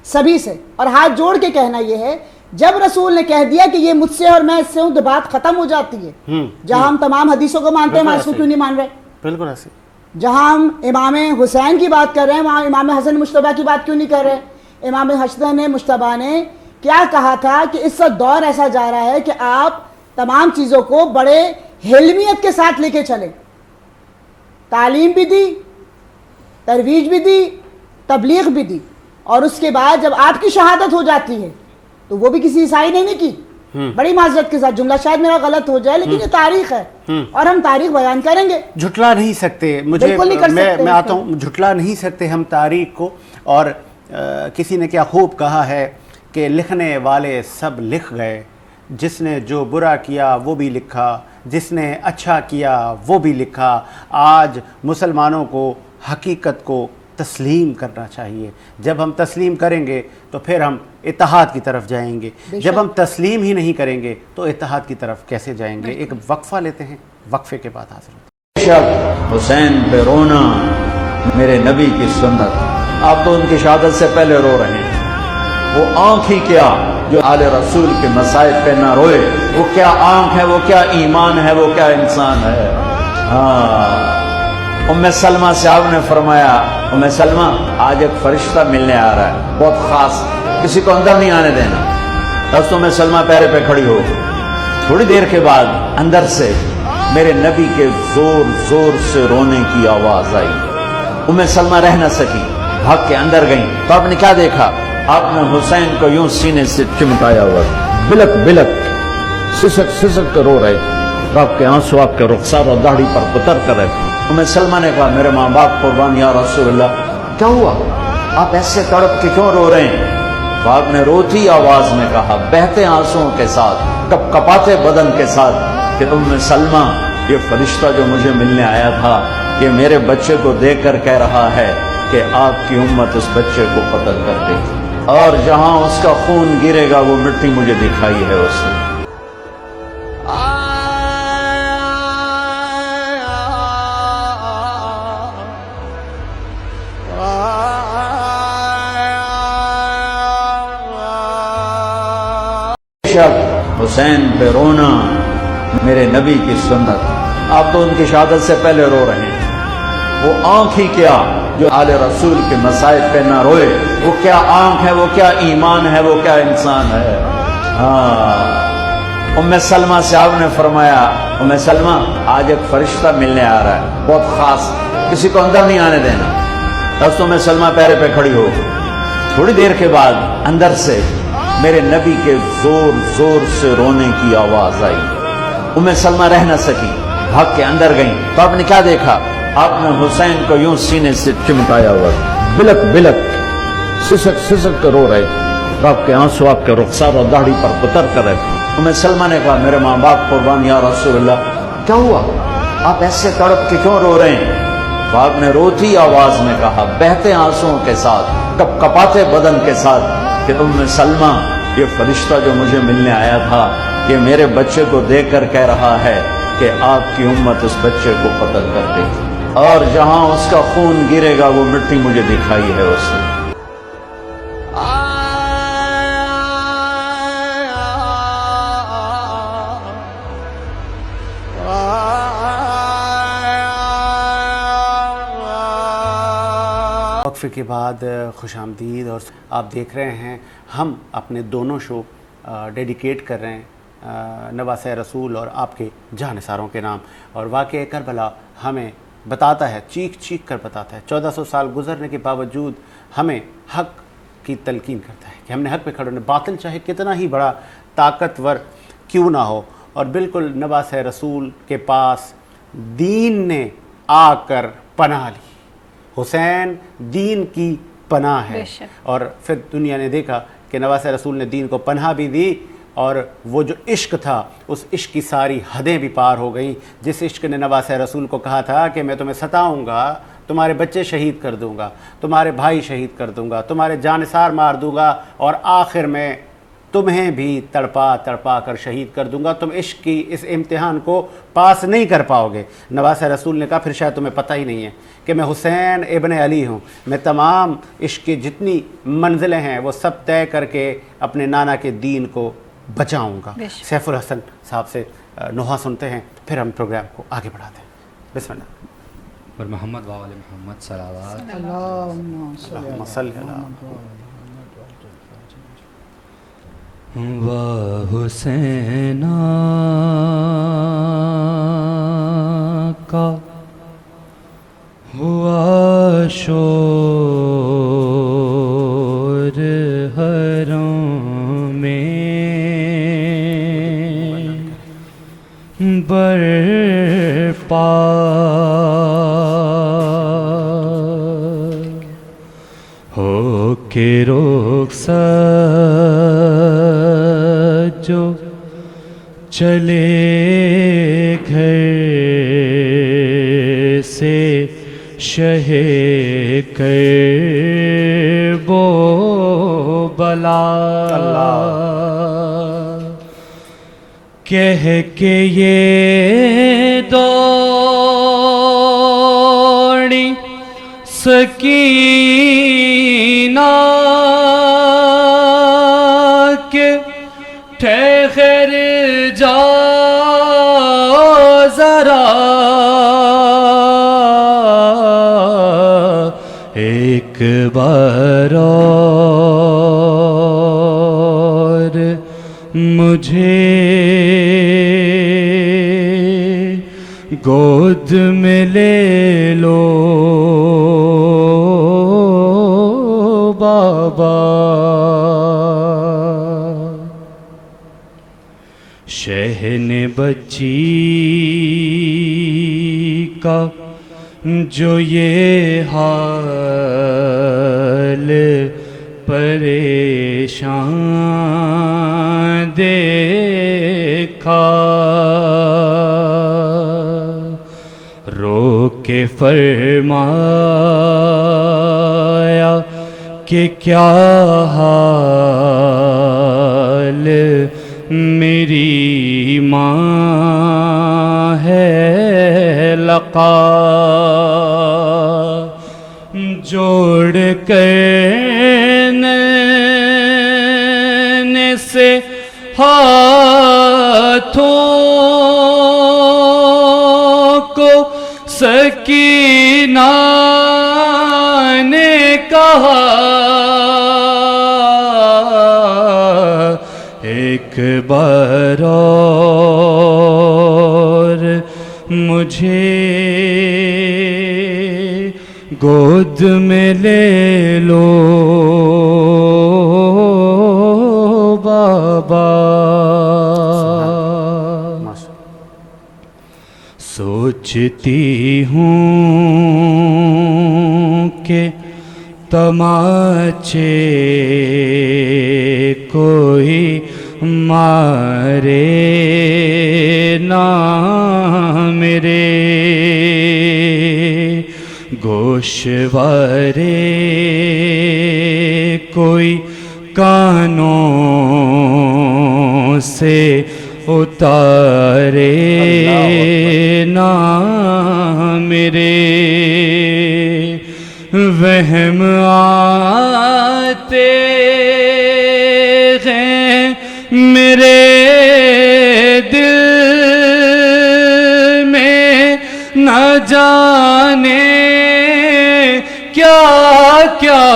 سبھی سے، اور ہاتھ جوڑ کے کہنا یہ ہے، جب رسول نے کہہ دیا کہ یہ مجھ سے اور میں اس سے ہوں، تو بات ختم ہو جاتی ہے۔ جہاں ہم تمام حدیثوں کو مانتے ہیں وہاں اس کو کیوں نہیں مان رہے؟ بالکل ایسے، جہاں ہم امام حسین کی بات کر رہے ہیں وہاں امام حسن مجتبیٰ کی بات کیوں نہیں کر رہے؟ امام حسن مجتبیٰ نے کیا کہا تھا کہ اس وقت دور ایسا جا رہا ہے کہ آپ تمام چیزوں کو بڑے حلمیت کے ساتھ لے کے چلیں، تعلیم بھی دی، ترویج بھی دی، تبلیغ بھی دی، اور اس کے بعد جب آپ کی شہادت ہو جاتی ہے تو وہ بھی کسی عیسائی نے نہیں کی۔ بڑی معذرت کے ساتھ جملہ شاید میرا غلط ہو جائے، لیکن یہ تاریخ ہے اور ہم تاریخ بیان کریں گے، جھٹلا نہیں سکتے، مجھے بالکل نہیں کر سکتے، میں آتا ہوں، جھٹلا نہیں سکتے ہم تاریخ کو۔ اور کسی نے کیا خوب کہا ہے کہ لکھنے والے سب لکھ گئے، جس نے جو برا کیا وہ بھی لکھا، جس نے اچھا کیا وہ بھی لکھا۔ آج مسلمانوں کو حقیقت کو تسلیم کرنا چاہیے۔ جب ہم تسلیم کریں گے تو پھر ہم اتحاد کی طرف جائیں گے، جب ہم تسلیم ہی نہیں کریں گے تو اتحاد کی طرف کیسے جائیں گے؟ ایک وقفہ لیتے ہیں، وقفے کے بعد حاضر ہوتے ہیں۔ شب حسین پہ رونا میرے نبی کی سنت، آپ تو ان کی شہادت سے پہلے رو رہے ہیں۔ وہ آنکھ ہی کیا جو آل رسول کے مسائب پہ نہ روئے، وہ کیا آنکھ ہے، وہ کیا ایمان ہے، وہ کیا انسان ہے۔ ہاں، ام سلمہ سے آپ نے فرمایا، ام سلمہ آج ایک فرشتہ ملنے آ رہا ہے، بہت خاص، کسی کو اندر نہیں آنے دینا۔ بس ام سلمہ پیرے پہ کھڑی ہو، تھوڑی دیر کے بعد اندر سے میرے نبی کے زور زور سے رونے کی آواز آئی۔ ام سلمہ رہ نہ سکی، بھاگ کے اندر گئیں تو آپ نے کیا دیکھا؟ آپ نے حسین کو یوں سینے سے چمٹایا ہوا، بلک بلک سسک سسک کر رو رہے تھے۔ رب کے آنسو آپ کے رخسار اور داڑھی پر اتر کر رہے. سلمہ نے کہا میرے ماں باپ قربان یا رسول اللہ. کیا ہوا؟ آپ ایسے تڑپ کے کیوں رو رہے ہیں؟ تو آپ نے روتی آواز میں کہا بہتے آنسوؤں کے ساتھ, کپ کپاتے بدن کے ساتھ کہ سلمہ, یہ فرشتہ جو مجھے ملنے آیا تھا یہ میرے بچے کو دیکھ کر کہہ رہا ہے کہ آپ کی امت اس بچے کو قتل کر دے گی, اور جہاں اس کا خون گرے گا وہ مٹی مجھے دکھائی ہے اس نے. حسین پہ رونا میرے نبی کی سنت. آپ تو ان کی شہادت سے پہلے رو رہے ہیں. وہ آنکھ ہی کیا جو آل رسول کے مصائب پہ نہ روئے, وہ کیا آنکھ ہے, وہ کیا ایمان ہے, وہ کیا انسان ہے. ام سلمہ سے آپ نے فرمایا ام سلمہ آج ایک فرشتہ ملنے آ رہا ہے بہت خاص, کسی کو اندر نہیں آنے دینا. بس ام سلمہ پیرے پہ کھڑی ہو. تھوڑی دیر کے بعد اندر سے میرے نبی کے زور زور سے رونے کی آواز آئی. ام سلمہ رہ نہ سکی, بھاگ کے اندر گئیں. تو آپ نے کیا دیکھا؟ آپ نے حسین کو یوں سینے سے چمٹایا ہوا, بلک بلک سسک سسک رو رہے. آپ کے آنسو آپ کے رخسار اور داڑھی پر اتر کر رہے. ام سلمہ نے کہا میرے ماں باپ قربان یا رسول اللہ. کیا ہوا؟ آپ ایسے تڑپ کے کیوں رو رہے ہیں؟ تو آپ نے روتی آواز میں کہا بہتے آنسوؤں کے ساتھ, کپ کپاتے بدن کے ساتھ کہ سلمہ, یہ فرشتہ جو مجھے ملنے آیا تھا یہ میرے بچے کو دیکھ کر کہہ رہا ہے کہ آپ کی امت اس بچے کو قتل کر دے گی, اور جہاں اس کا خون گرے گا وہ مٹی مجھے دکھائی ہے اس نے. وقفے کے بعد خوش آمدید. اور آپ دیکھ رہے ہیں ہم اپنے دونوں شو ڈیڈیکیٹ کر رہے ہیں نواسۂ رسول اور آپ کے جانثاروں کے نام. اور واقعہ کربلا ہمیں بتاتا ہے, چیخ چیخ کر بتاتا ہے, 1400 سال گزرنے کے باوجود ہمیں حق کی تلقین کرتا ہے کہ ہم نے حق پہ کھڑے ہونا, باطل چاہے کتنا ہی بڑا طاقتور کیوں نہ ہو. اور بالکل نواسۂ رسول کے پاس دین نے آ کر پناہ لی. حسین دین کی پناہ ہے, اور پھر دنیا نے دیکھا کہ نواسۂ رسول نے دین کو پناہ بھی دی, اور وہ جو عشق تھا اس عشق کی ساری حدیں بھی پار ہو گئیں. جس عشق نے نواسۂ رسول کو کہا تھا کہ میں تمہیں ستاؤں گا, تمہارے بچے شہید کر دوں گا, تمہارے بھائی شہید کر دوں گا, تمہارے جانثار مار دوں گا, اور آخر میں تمہیں بھی تڑپا تڑپا کر شہید کر دوں گا, تم عشق کی اس امتحان کو پاس نہیں کر پاؤ گے. نواسۂ رسول نے کہا پھر شاید تمہیں پتہ ہی نہیں ہے کہ میں حسین ابن علی ہوں, میں تمام عشق کی جتنی منزلیں ہیں وہ سب طے کر کے اپنے نانا کے دین کو بچاؤں گا. سیف الحسن صاحب سے نوحہ سنتے ہیں, پھر ہم پروگرام کو آگے بڑھاتے ہیں. بسم اللہ. اور محمد و آل محمد صلوات. اللہم صلی اللہ. واہ حسینہ کا ہوا شور حرم میں برپا, ہو کے رخصت جو چلے گھر سے شہ کرب و بلا, کہہ کے یہ دوڑی سکینہ کہ ٹھہر جاؤ ذرا, ایک بار اور مجھے گود میں لے لو بابا. شہن بچی کا جو یہ حال پریشان دیکھا، رو کے فرمایا کہ کیا حال میری ماں ہے لقا، جوڑ کر نین سے ہاتھوں کو سکینہ نے کہا، ایک بار اور مجھے گود میں لے لو بابا، سوچتی ہوں کہ تماچے کوئی مارے نہ میرے، گوشوارے کوئی کانوں سے اتارے نہ میرے، وہم آتے ہیں میرے دل میں نہ جانے کیا کیا،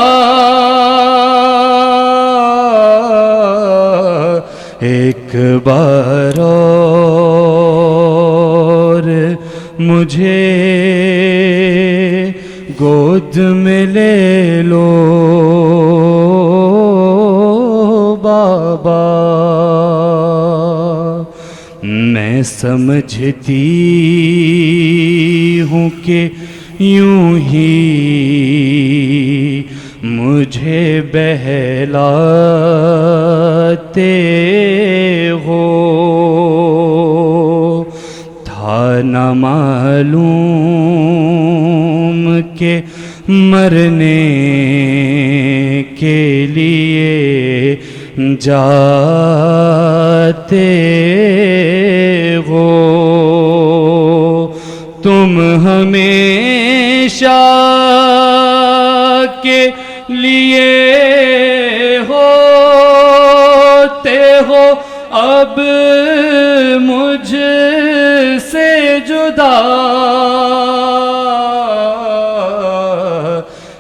ایک بار اور مجھے گود میں لے لو بابا، میں سمجھتی ہوں کہ یوں ہی مجھے بہلاتے ہو، تھا نہ معلوم کہ مرنے کے لیے جاتے ہو، تم ہمیشہ کے لیے ہوتے ہو اب مجھ سے جدا،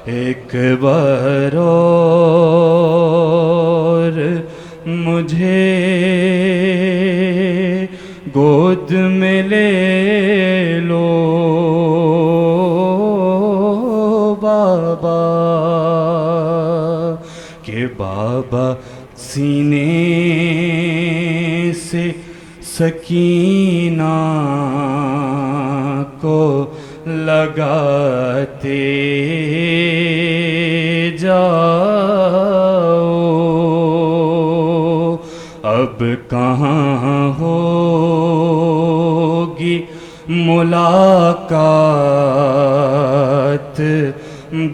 ایک بار اور مجھے گود میں لے لو بابا، کہ بابا سینے سے سکینہ کو لگاتے جاؤ، اب کہاں ہوگی ملاقات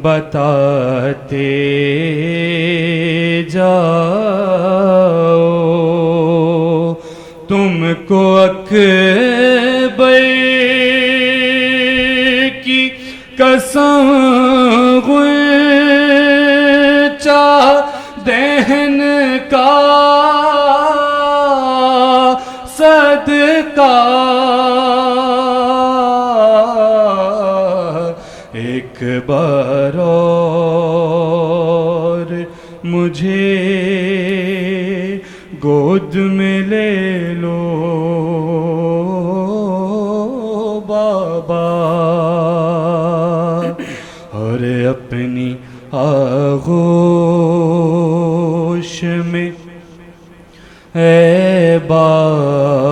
بتاتے جاؤ، تم کو اکبر کی قسم غنچہ دہن کا صدقہ، ایک بار اور مجھے گود میں لے لو بابا، اور اپنی آغوش میں اے بابا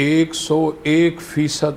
101%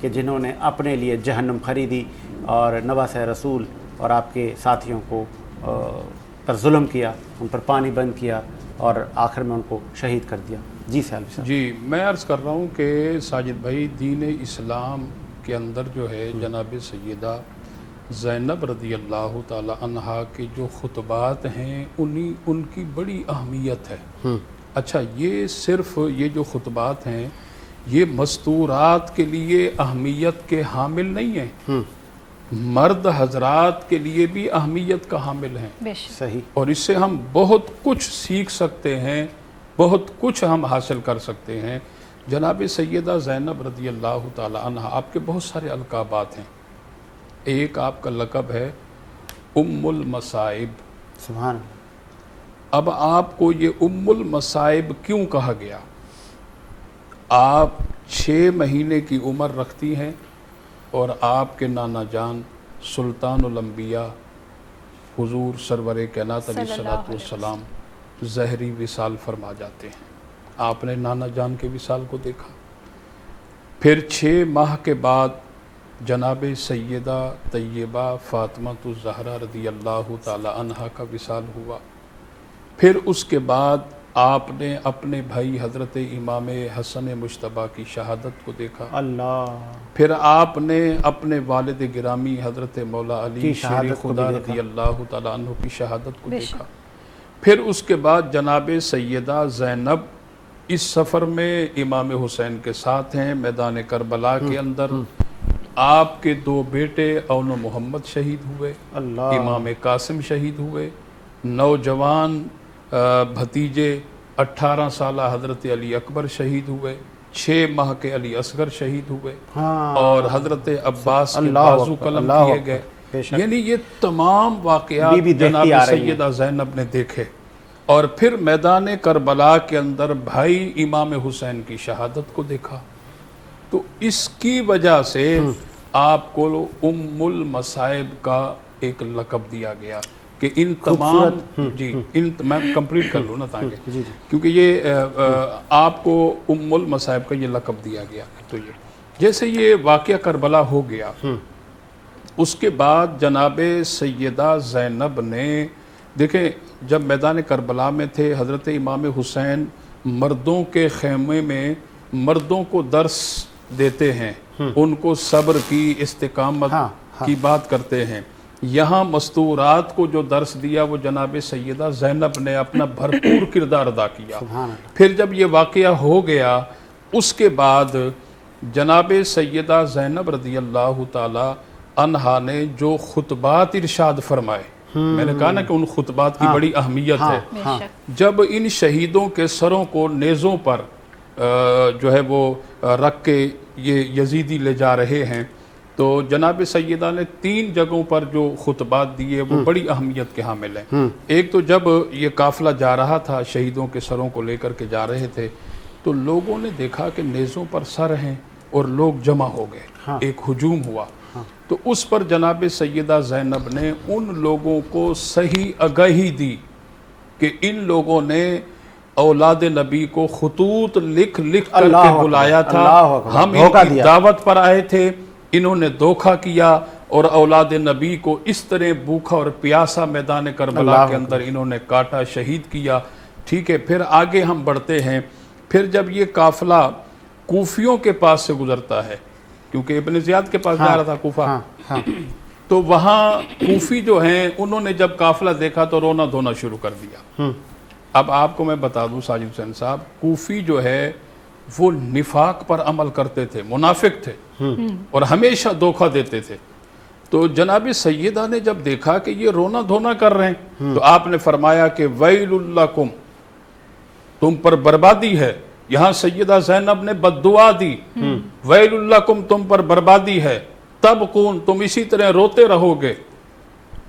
کہ جنہوں نے اپنے لیے جہنم خریدی اور نواس رسول اور آپ کے ساتھیوں کو پر ظلم کیا، ان پر پانی بند کیا اور آخر میں ان کو شہید کر دیا. جی سیالوی صاحب. جی میں عرض کر رہا ہوں کہ ساجد بھائی دین اسلام کے اندر جو ہے جناب سیدہ زینب رضی اللہ تعالی عنہا کے جو خطبات ہیں ان کی بڑی اہمیت ہے. اچھا یہ صرف یہ جو خطبات ہیں یہ مستورات کے لیے اہمیت کے حامل نہیں ہیں، مرد حضرات کے لیے بھی اہمیت کا حامل ہیں. بے شک. صحیح. اور اس سے ہم بہت کچھ سیکھ سکتے ہیں، بہت کچھ ہم حاصل کر سکتے ہیں. جناب سیدہ زینب رضی اللہ تعالی عنہ آپ کے بہت سارے القابات ہیں. ایک آپ کا لقب ہے ام المصائب. سبحان اللہ. اب آپ کو یہ ام المصائب کیوں کہا گیا؟ آپ 6 مہینے کی عمر رکھتی ہیں اور آپ کے نانا جان سلطان الانبیاء حضور سرور کائنات علیہ الصلوۃ والسلام ظہری وصال فرما جاتے ہیں. آپ نے نانا جان کے وصال کو دیکھا. پھر 6 ماہ کے بعد جناب سیدہ طیبہ فاطمہ الزہرا رضی اللہ تعالی عنہا کا وصال ہوا. پھر اس کے بعد آپ نے اپنے بھائی حضرت امام حسن مجتبیٰ کی شہادت کو دیکھا. اللہ. پھر آپ نے اپنے والد گرامی حضرت مولا علی شیر خدا رضی اللہ تعالیٰ عنہ کی شہادت کو دیکھا. پھر اس کے بعد جناب سیدہ زینب اس سفر میں امام حسین کے ساتھ ہیں میدان کربلا کے اندر. آپ کے 2 بیٹے اون و محمد شہید ہوئے، اللہ. امام قاسم شہید ہوئے، نوجوان بھتیجے 18 سالہ حضرت علی اکبر شہید ہوئے، 6 ماہ کے علی اصغر شہید ہوئے، اور حضرت عباس کے بازو قلم کیے گئے. یعنی یہ تمام واقعات جناب سیدہ زینب نے دیکھے. اور پھر میدان کربلا کے اندر بھائی امام حسین کی شہادت کو دیکھا. تو اس کی وجہ سے آپ کو ام المصائب کا ایک لقب دیا گیا کہ ان تمام میں کمپلیٹ کر لوں نا تاکہ کیونکہ یہ آپ کو ام المصائب کا یہ لقب دیا گیا. تو یہ جیسے یہ واقعہ کربلا ہو گیا، اس کے بعد جناب سیدہ زینب نے دیکھیں جب میدان کربلا میں تھے حضرت امام حسین مردوں کے خیمے میں مردوں کو درس دیتے ہیں، ان کو صبر کی استقامت کی بات کرتے ہیں. یہاں مستورات کو جو درس دیا وہ جناب سیدہ زینب نے اپنا بھرپور کردار ادا کیا. پھر جب یہ واقعہ ہو گیا اس کے بعد جناب سیدہ زینب رضی اللہ تعالی عنہا نے جو خطبات ارشاد فرمائے، میں نے کہا نا کہ ان خطبات کی بڑی اہمیت ہے. جب ان شہیدوں کے سروں کو نیزوں پر جو ہے وہ رکھ کے یہ یزیدی لے جا رہے ہیں تو جناب سیدہ نے 3 جگہوں پر جو خطبات دیے وہ بڑی اہمیت کے حامل ہیں. ایک تو جب یہ قافلہ جا رہا تھا شہیدوں کے سروں کو لے کر کے جا رہے تھے تو لوگوں نے دیکھا کہ نیزوں پر سر ہیں اور لوگ جمع ہو گئے، ایک ہجوم ہوا. تو اس پر جناب سیدہ زینب نے ان لوگوں کو صحیح آگاہی دی کہ ان لوگوں نے اولاد نبی کو خطوط لکھ کر کے بلایا تھا، ہم ان کی دعوت پر آئے تھے، انہوں نے دھوکہ کیا اور اولاد نبی کو اس طرح بھوکا اور پیاسا میدان کربلا کے اندر انہوں نے کاٹا، شہید کیا. ٹھیک ہے، پھر آگے ہم بڑھتے ہیں. پھر جب یہ قافلہ کوفیوں کے پاس سے گزرتا ہے کیونکہ ابن زیاد کے پاس جا رہا تھا کوفہ، تو وہاں کوفی جو ہیں انہوں نے جب قافلہ دیکھا تو رونا دھونا شروع کر دیا. اب آپ کو میں بتا دوں ساجد حسین صاحب، کوفی جو ہے وہ نفاق پر عمل کرتے تھے، منافق تھے اور ہمیشہ دھوکہ دیتے تھے. تو جناب سیدہ نے جب دیکھا کہ یہ رونا دھونا کر رہے ہیں تو آپ نے فرمایا کہ ویل لکم، تم پر بربادی ہے. یہاں سیدہ زینب نے بد دعا دی، ویل لکم، تم پر بربادی ہے. تبقون، تم اسی طرح روتے رہو گے.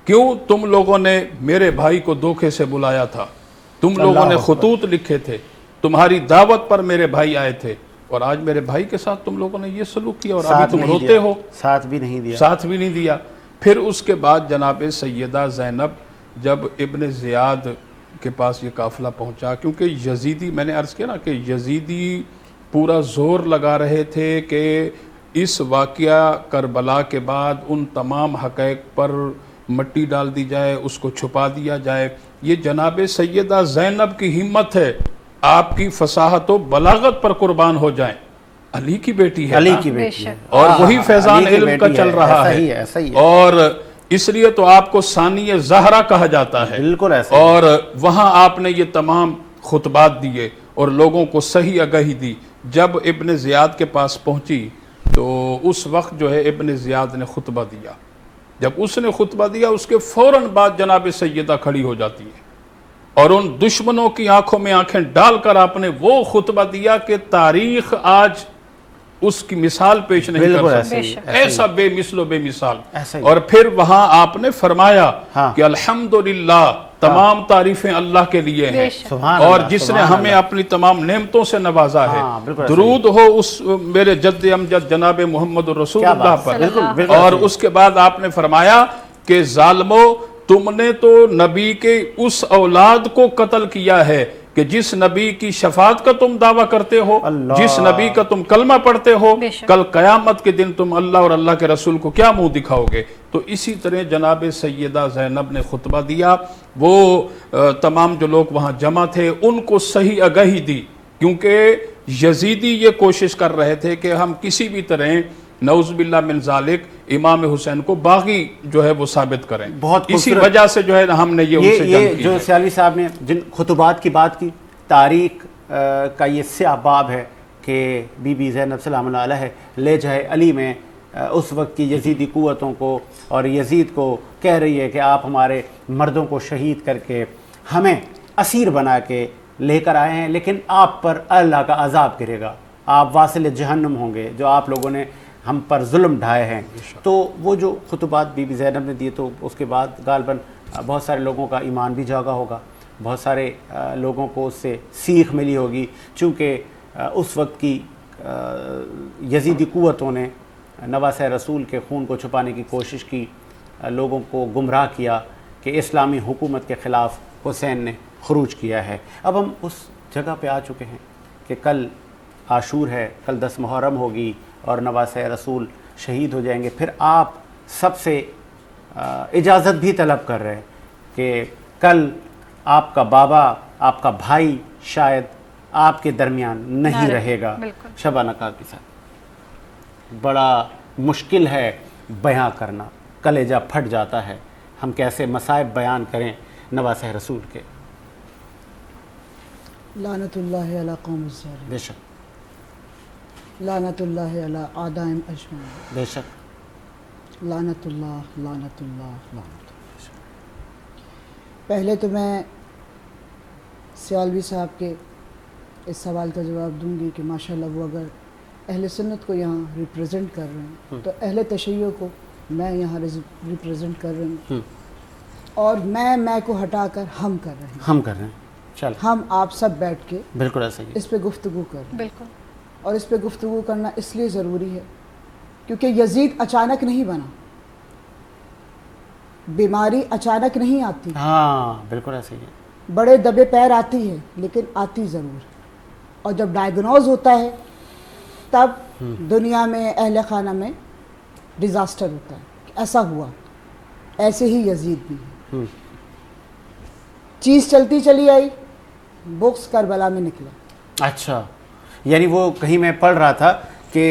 کیوں؟ تم لوگوں نے میرے بھائی کو دھوکے سے بلایا تھا، تم لوگوں نے خطوط لکھے تھے، تمہاری دعوت پر میرے بھائی آئے تھے اور آج میرے بھائی کے ساتھ تم لوگوں نے یہ سلوک کیا اور ابھی تم روتے ہو. ساتھ بھی نہیں دیا. پھر اس کے بعد جناب سیدہ زینب جب ابن زیاد کے پاس یہ قافلہ پہنچا، کیونکہ یزیدی، میں نے عرض کیا نا کہ یزیدی پورا زور لگا رہے تھے کہ اس واقعہ کربلا کے بعد ان تمام حقائق پر مٹی ڈال دی جائے، اس کو چھپا دیا جائے. یہ جناب سیدہ زینب کی ہمت ہے. آپ کی فصاحت و بلاغت پر قربان ہو جائیں. علی کی بیٹی ہے، علی نا؟ کی بیٹی ہے اور وہی فیضان علی کی علم کا بیٹی چل ہے. رہا ایسا ہی ہے. ایسا ہی ہے. اور اس لیے تو آپ کو ثانی زہرا کہا جاتا ہے. بالکل ایسا ہی ہے. اور وہاں آپ نے یہ تمام خطبات دیے اور لوگوں کو صحیح آگاہی دی. جب ابن زیاد کے پاس پہنچی تو اس وقت جو ہے ابن زیاد نے خطبہ دیا. جب اس نے خطبہ دیا اس کے فوراً بعد جناب سیدہ کھڑی ہو جاتی ہے اور ان دشمنوں کی آنکھوں میں آنکھیں ڈال کر آپ نے وہ خطبہ دیا کہ تاریخ آج اس کی مثال پیش نہیں بالکل کر ایسا ہی سکتی. ہے. ایسا بے مثل و بے مثال. ایسا ہی. اور پھر وہاں آپ نے فرمایا ہاں. کہ الحمدللہ تمام تعریفیں اللہ کے لیے ہیں سبحان اور اللہ، جس نے سبحان ہمیں اللہ. اپنی تمام نعمتوں سے نوازا ہے. ہاں، بالکل ایسا ہی. درود ہو اس میرے جد امجد جناب محمد رسول کیا اللہ بات، پر. بالکل بالکل اور ایسا ہی. اس کے بعد آپ نے فرمایا کہ ظالمو تم نے تو نبی کے اس اولاد کو قتل کیا ہے کہ جس نبی کی شفاعت کا تم دعویٰ کرتے ہو، اللہ. جس نبی کا تم کلمہ پڑھتے ہو، بے شک. کل قیامت کے دن تم اللہ اور اللہ کے رسول کو کیا منہ دکھاؤ گے. تو اسی طرح جناب سیدہ زینب نے خطبہ دیا. وہ تمام جو لوگ وہاں جمع تھے ان کو صحیح آگاہی دی، کیونکہ یزیدی یہ کوشش کر رہے تھے کہ ہم کسی بھی طرح نعوذ باللہ من ذالک امام حسین کو باغی جو ہے وہ ثابت کریں. بہت اسی خوبصورت. وجہ سے جو ہے ہم نے یہ ان سے یہ جنگ کی جو ہے. سیالوی صاحب نے جن خطبات کی بات کی، تاریخ کا یہ سیاہ باب ہے کہ بی بی زینب سلام اللہ علیہ لے جائے علی میں اس وقت کی یزیدی قوتوں کو اور یزید کو کہہ رہی ہے کہ آپ ہمارے مردوں کو شہید کر کے ہمیں اسیر بنا کے لے کر آئے ہیں، لیکن آپ پر اللہ کا عذاب گرے گا، آپ واصل جہنم ہوں گے جو آپ لوگوں نے ہم پر ظلم ڈھائے ہیں. تو وہ جو خطبات بی بی زینب نے دیے تو اس کے بعد غالباً بہت سارے لوگوں کا ایمان بھی جاگا ہوگا، بہت سارے لوگوں کو اس سے سیکھ ملی ہوگی، چونکہ اس وقت کی یزیدی قوتوں نے نواسہ رسول کے خون کو چھپانے کی کوشش کی، لوگوں کو گمراہ کیا کہ اسلامی حکومت کے خلاف حسین نے خروج کیا ہے. اب ہم اس جگہ پہ آ چکے ہیں کہ کل عاشور ہے، کل 10 محرم ہوگی اور نواسہ رسول شہید ہو جائیں گے. پھر آپ سب سے اجازت بھی طلب کر رہے ہیں کہ کل آپ کا بابا، آپ کا بھائی شاید آپ کے درمیان نہیں رہے گا. شبانہ کا کے ساتھ بڑا مشکل ہے بیان کرنا، کلیجہ پھٹ جاتا ہے. ہم کیسے مصائب بیان کریں نواسہ رسول کے. لعنت اللہ علی قوم الظالمین. بے شک لعنت اللہ علی اعدائم اجمعین. بے شک لعنت اللہ لعنت اللہ لعنت اللہ. پہلے تو میں سیالوی صاحب کے اس سوال کا جواب دوں گی کہ ماشاءاللہ وہ اگر اہل سنت کو یہاں ریپرزینٹ کر رہے ہیں تو اہل تشیع کو میں یہاں ریپرزینٹ کر رہی ہوں، اور میں کو ہٹا کر ہم کر رہے ہیں. ہم کر رہے ہیں. چل ہم آپ سب بیٹھ کے بالکل ایسا ہی. اس پہ گفتگو کر رہے ہیں. بالکل. اور اس پہ گفتگو کرنا اس لیے ضروری ہے کیونکہ یزید اچانک نہیں بنا، بیماری اچانک نہیں آتی. ہاں بالکل ایسا ہی ہے. بڑے دبے پیر آتی ہے لیکن آتی ضرور، اور جب ڈائیگنوز ہوتا ہے تب دنیا میں اہل خانہ میں ڈیزاسٹر ہوتا ہے کہ ایسا ہوا. ایسے ہی یزید بھی ہے. چیز چلتی چلی آئی، بکس کربلا میں نکلا. اچھا، یعنی وہ کہیں میں پڑھ رہا تھا کہ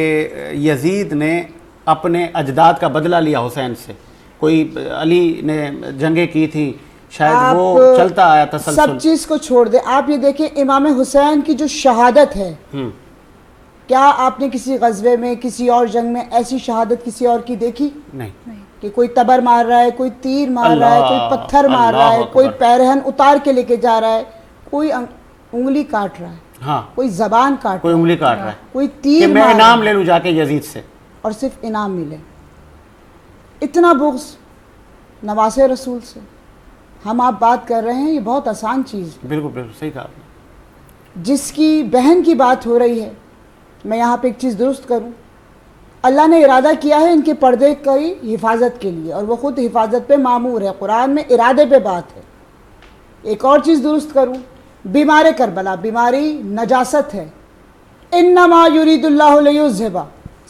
یزید نے اپنے اجداد کا بدلہ لیا حسین سے. کوئی علی نے جنگیں کی تھی، شاید وہ چلتا آیا تسلسل. سب چیز کو چھوڑ دیں. آپ یہ دیکھیں امام حسین کی جو شہادت ہے، کیا آپ نے کسی غزوے میں کسی اور جنگ میں ایسی شہادت کسی اور کی دیکھی؟ نہیں. کہ کوئی تبر مار رہا ہے، کوئی تیر مار رہا ہے، کوئی پتھر مار رہا ہے، کوئی پیرہن اتار کے لے کے جا رہا ہے، کوئی انگلی کاٹ رہا ہے، ہاں کوئی زبان کاٹ کوئی انگلی کاٹ رہا ہے کوئی کہ تیر میں مار انعام لے لوں جا کے یزید سے، اور صرف انعام ملے. اتنا بغض نواسہ رسول سے ہم آپ بات کر رہے ہیں. یہ بہت آسان چیز ہے. بالکل بالکل صحیح کہا آپ نے. جس کی بہن کی بات ہو رہی ہے، میں یہاں پہ ایک چیز درست کروں. اللہ نے ارادہ کیا ہے ان کے پردے کی حفاظت کے لیے، اور وہ خود حفاظت پہ مامور ہے. قرآن میں ارادے پہ بات ہے. ایک اور چیز درست کروں، بیمار کربلا بیماری نجاست ہے. انما یرید اللہ لیذھب،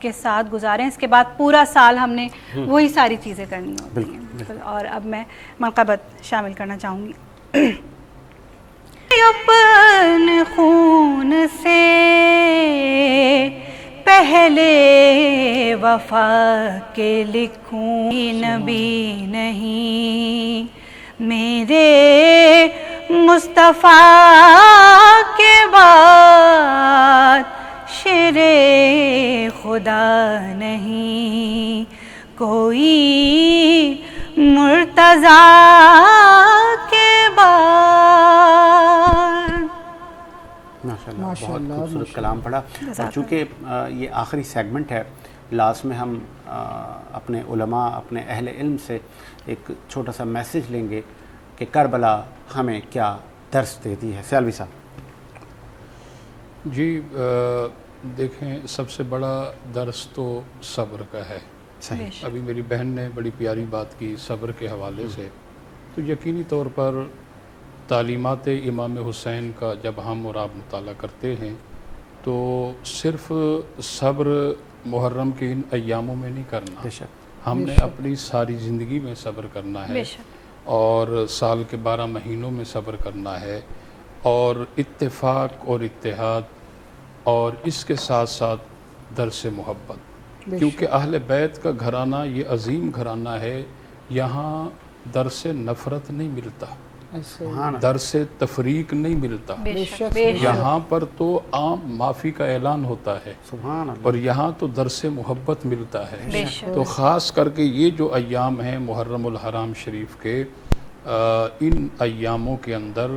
کے ساتھ گزاریں. اس کے بعد پورا سال ہم نے وہی ساری چیزیں کرنی ہوتی ہیں. بالکل. اور اب میں منقبت شامل کرنا چاہوں گی. اپنے خون سے پہلے وفا کے لکھوں نبی نہیں میرے مصطفیٰ کے بعد شیر خدا نہیں کوئی مرتضیٰ کے بعد. ماشاء اللہ بہت خوبصورت کلام پڑھا. اور چونکہ یہ آخری سیگمنٹ ہے، لاسٹ میں ہم اپنے علماء اپنے اہل علم سے ایک چھوٹا سا میسیج لیں گے کہ کربلا ہمیں کیا درس دیتی ہے. سیالوی صاحب. جی دیکھیں، سب سے بڑا درس تو صبر کا ہے. صحیح. ابھی میری بہن نے بڑی پیاری بات کی صبر کے حوالے سے. تو یقینی طور پر تعلیمات امام حسین کا جب ہم اور آپ مطالعہ کرتے ہیں تو صرف صبر محرم کے ان ایاموں میں نہیں کرنا، بے شک ہم نے اپنی ساری زندگی میں صبر کرنا ہے، بے شک. اور سال کے 12 مہینوں میں صبر کرنا ہے، اور اتفاق اور اتحاد، اور اس کے ساتھ ساتھ درس محبت. کیونکہ اہل بیت کا گھرانہ یہ عظیم گھرانہ ہے، یہاں درس نفرت نہیں ملتا، درس تفریق نہیں ملتا. بے شک. بے شک. یہاں پر تو عام معافی کا اعلان ہوتا ہے، سبحان اللہ. اور یہاں تو درس محبت ملتا ہے. بے شک. تو خاص کر کے یہ جو ایام ہیں محرم الحرام شریف کے، ان ایاموں کے اندر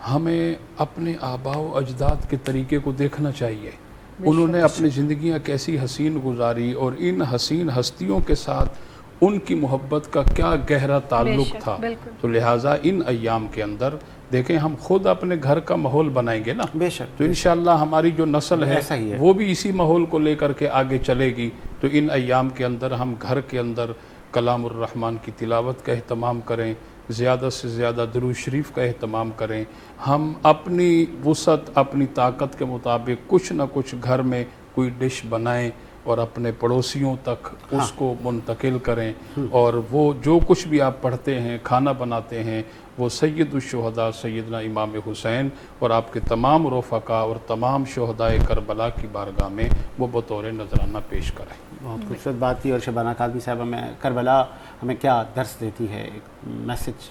ہمیں اپنے آباء و اجداد کے طریقے کو دیکھنا چاہیے. انہوں نے اپنی زندگیاں کیسی حسین گزاری، اور ان حسین ہستیوں کے ساتھ ان کی محبت کا کیا گہرا تعلق تھا. تو لہٰذا ان ایام کے اندر دیکھیں، ہم خود اپنے گھر کا ماحول بنائیں گے نا، بے شک. تو انشاءاللہ ہماری جو نسل ہے وہ بھی اسی ماحول کو لے کر کے آگے چلے گی. تو ان ایام کے اندر ہم گھر کے اندر کلام الرحمن کی تلاوت کا اہتمام کریں، زیادہ سے زیادہ درود شریف کا اہتمام کریں. ہم اپنی وسعت اپنی طاقت کے مطابق کچھ نہ کچھ گھر میں کوئی ڈش بنائیں اور اپنے پڑوسیوں تک اس کو منتقل کریں. اور وہ جو کچھ بھی آپ پڑھتے ہیں، کھانا بناتے ہیں، وہ سید الشہداء سیدنا امام حسین اور آپ کے تمام رفقاء اور تمام شہداء کربلا کی بارگاہ میں وہ بطور نذرانہ پیش کریں. بہت خوبصورت بات کی. اور شبانہ کاظمی صاحبہ، میں کربلا ہمیں کیا درس دیتی ہے، ایک میسج.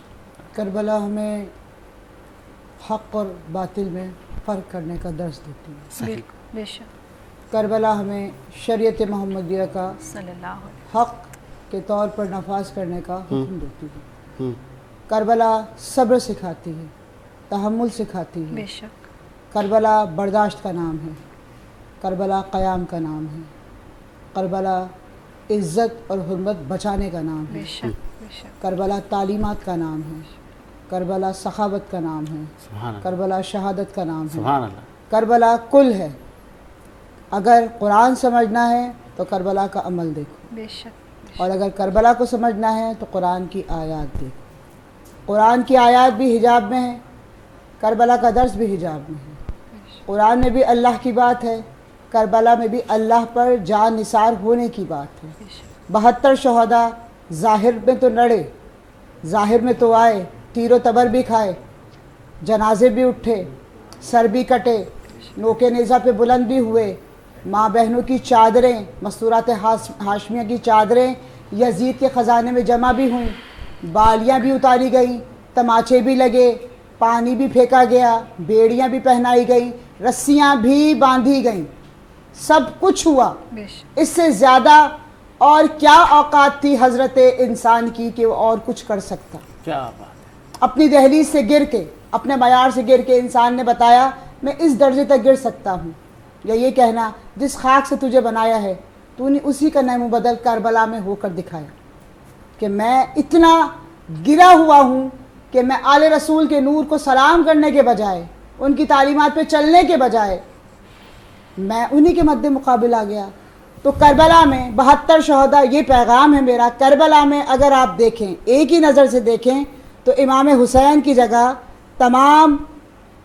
کربلا ہمیں حق اور باطل میں فرق کرنے کا درس دیتی ہے. صحیح. بے شک. کربلا ہمیں شریعت محمدیہ کا صلی اللہ علیہ حق کے طور پر نفاذ کرنے کا حکم دیتی ہے. کربلا صبر سکھاتی ہے، تحمل سکھاتی ہے. بے شک. کربلا برداشت کا نام ہے، کربلا قیام کا نام ہے، کربلا عزت اور حرمت بچانے کا نام ہے. بے شک. بے شک. کربلا تعلیمات کا نام ہے، کربلا سخاوت کا نام ہے، سبحان اللہ. کربلا شہادت کا نام ہے. سبحان اللہ. کربلا کل ہے. اگر قرآن سمجھنا ہے تو کربلا کا عمل دیکھو، بے شک. اور اگر کربلا کو سمجھنا ہے تو قرآن کی آیات دیکھو. قرآن کی آیات بھی حجاب میں ہے، کربلا کا درس بھی حجاب میں ہے. قرآن میں بھی اللہ کی بات ہے، کربلا میں بھی اللہ پر جان نثار ہونے کی بات ہے. 72 شہداء ظاہر میں تو لڑے، ظاہر میں تو آئے، تیر و تبر بھی کھائے، جنازے بھی اٹھے، سر بھی کٹے، نوکے نیزہ پہ بلند بھی ہوئے. ماں بہنوں کی چادریں، مستورات ہاشمیہ کی چادریں یزید کے خزانے میں جمع بھی ہوئیں، بالیاں بھی اتاری گئیں، تماچے بھی لگے، پانی بھی پھینکا گیا، بیڑیاں بھی پہنائی گئیں، رسیاں بھی باندھی گئیں. سب کچھ ہوا. اس سے زیادہ اور کیا اوقات تھی حضرت انسان کی کہ وہ اور کچھ کر سکتا. کیا بات ہے. اپنی دہلیز سے گر کے، اپنے معیار سے گر کے انسان نے بتایا میں اس درجے تک گر سکتا ہوں. یا یہ کہنا جس خاک سے تجھے بنایا ہے تو نے اسی کا نعم و بدل کربلا میں ہو کر دکھایا کہ میں اتنا گرا ہوا ہوں کہ میں آل رسول کے نور کو سلام کرنے کے بجائے، ان کی تعلیمات پہ چلنے کے بجائے میں انہی کے مد مقابل آ گیا. تو کربلا میں 72 شہداء، یہ پیغام ہے میرا. کربلا میں اگر آپ دیکھیں، ایک ہی نظر سے دیکھیں تو امام حسین کی جگہ تمام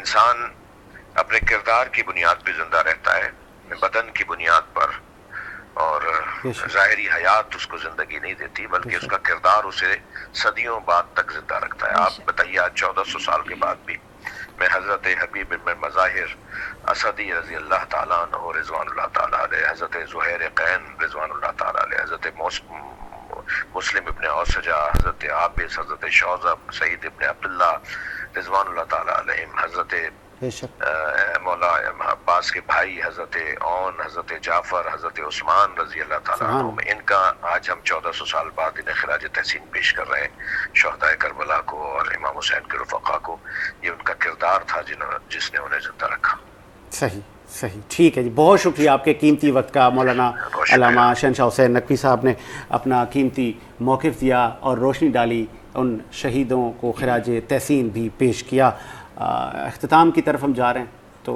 انسان اپنے کردار کی بنیاد پہ زندہ رہتا ہے، بدن کی بنیاد پر، اور ظاہری حیات اس کو زندگی نہیں دیتی، بلکہ اس کا کردار اسے صدیوں بعد تک زندہ رکھتا ہے۔ آپ بتائیے آج 1400 سال کے بعد بھی میں حضرت حبیب بن مظاہر اسدی رضی اللہ تعالیٰ عنہ رضوان اللہ تعالیٰ علیہ، حضرت زہیر قین رضوان اللہ تعالیٰ علیہ، حضرت مسلم ابن اوسجہ، حضرت عابس، حضرت شوذب، سعید ابن عبداللہ رضوان اللہ تعالیٰ علیہ، حضرت مولا عباس کے بھائی حضرت اون، حضرت جعفر، حضرت عثمان رضی اللہ تعالیٰ عنہ، ان کا آج ہم 1400 سال بعد انہیں خراج تحسین پیش کر رہے ہیں، شہدائے کربلا کو اور امام حسین کے رفقا کو۔ یہ ان کا کردار تھا جس نے انہیں زندہ رکھا۔ صحیح صحیح، ٹھیک ہے جی، بہت شکریہ آپ کے قیمتی وقت کا۔ مولانا علامہ شہنشاہ حسین نقوی صاحب نے اپنا قیمتی موقف دیا اور روشنی ڈالی، ان شہیدوں کو خراج تحسین بھی پیش کیا۔ اختتام کی طرف ہم جا رہے ہیں تو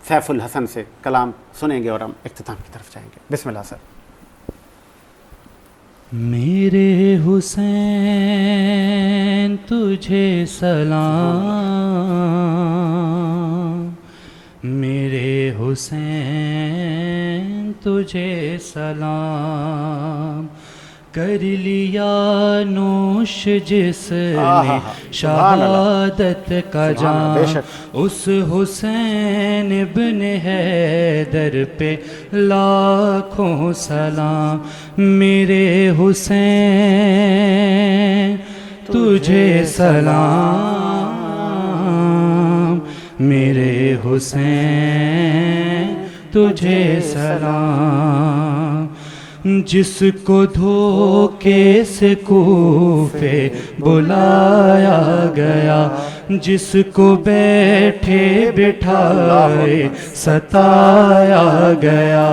سیف الحسن سے کلام سنیں گے اور ہم اختتام کی طرف جائیں گے۔ بسم اللہ سر۔ میرے حسین تجھے سلام، میرے حسین تجھے سلام، کر لیا نوش جس نے شہادت کا جام، اس حسین ابن حیدر پہ لاکھوں سلام، میرے حسین تجھے سلام، میرے حسین تجھے سلام، جس کو دھوکے سے کوفے بلایا گیا، جس کو بیٹھے بٹھائے ستایا گیا،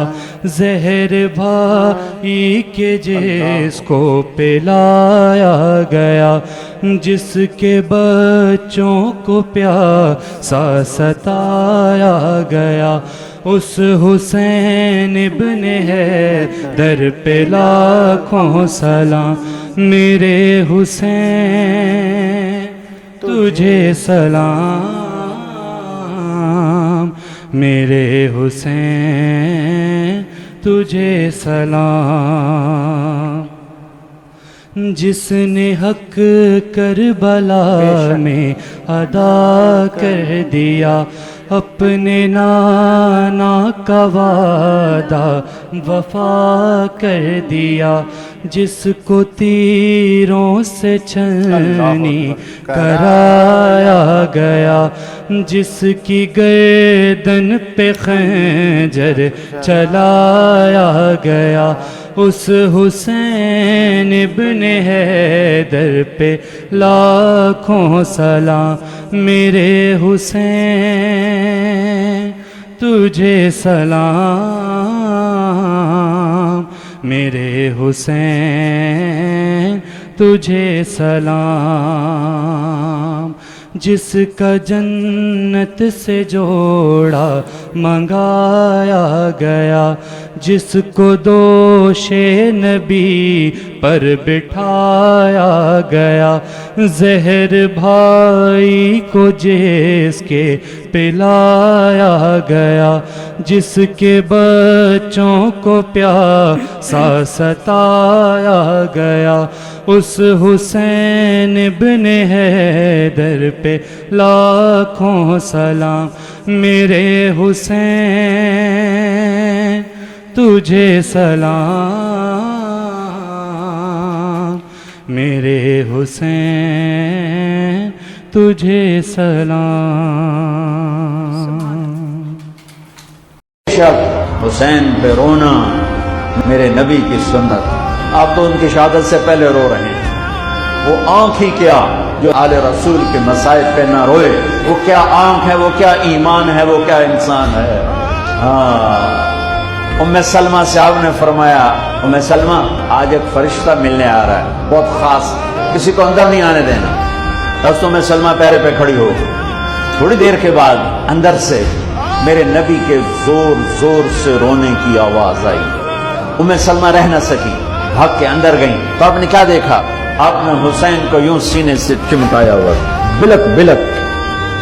زہر بھائی کے جس کو پلایا گیا، جس کے بچوں کو پیاسا ستایا گیا، اس حسین ابن حیدر پہ لاکھوں سلام، میرے حسین تجھے سلام، میرے حسین تجھے سلام، جس نے حق کربلا میں ادا کر دیا، اپنے نانا کا وعدہ وفا کر دیا، جس کو تیروں سے چھلنی کرایا گیا، جس کی گردن پہ خنجر چلایا گیا، اس حسین ابن حیدر پہ لاکھوں سلام، میرے حسین تجھے سلام، میرے حسین تجھے سلام، جس کا جنت سے جوڑا منگایا گیا، جس کو دوش نبی پر بٹھایا گیا، زہر بھائی کو جس کے پلایا گیا، جس کے بچوں کو پیاسا ستایا گیا، اس حسین ابن حیدر پہ لاکھوں سلام، میرے حسین تجھے سلام، میرے حسین تجھے سلام۔ حسین پہ رونا میرے نبی کی سنت، آپ تو ان کی شہادت سے پہلے رو رہے ہیں، وہ آنکھ ہی کیا جو آل رسول کے مصائب پہ نہ روئے، وہ کیا آنکھ ہے، وہ کیا ایمان ہے، وہ کیا انسان ہے۔ ام سلمہ سے آپ نے فرمایا، ام سلمہ آج ایک فرشتہ ملنے آ رہا ہے، بہت خاص، کسی کو اندر نہیں آنے دینا۔ بس ام سلمہ پیرے پہ کھڑی ہو، تھوڑی دیر کے بعد اندر سے میرے نبی کے زور زور سے رونے کی آواز آئی۔ ام سلمہ رہ نہ سکی، بھاگ کے اندر گئیں تو آپ نے کیا دیکھا؟ آپ نے حسین کو یوں سینے سے چمٹایا ہوا، بلک بلک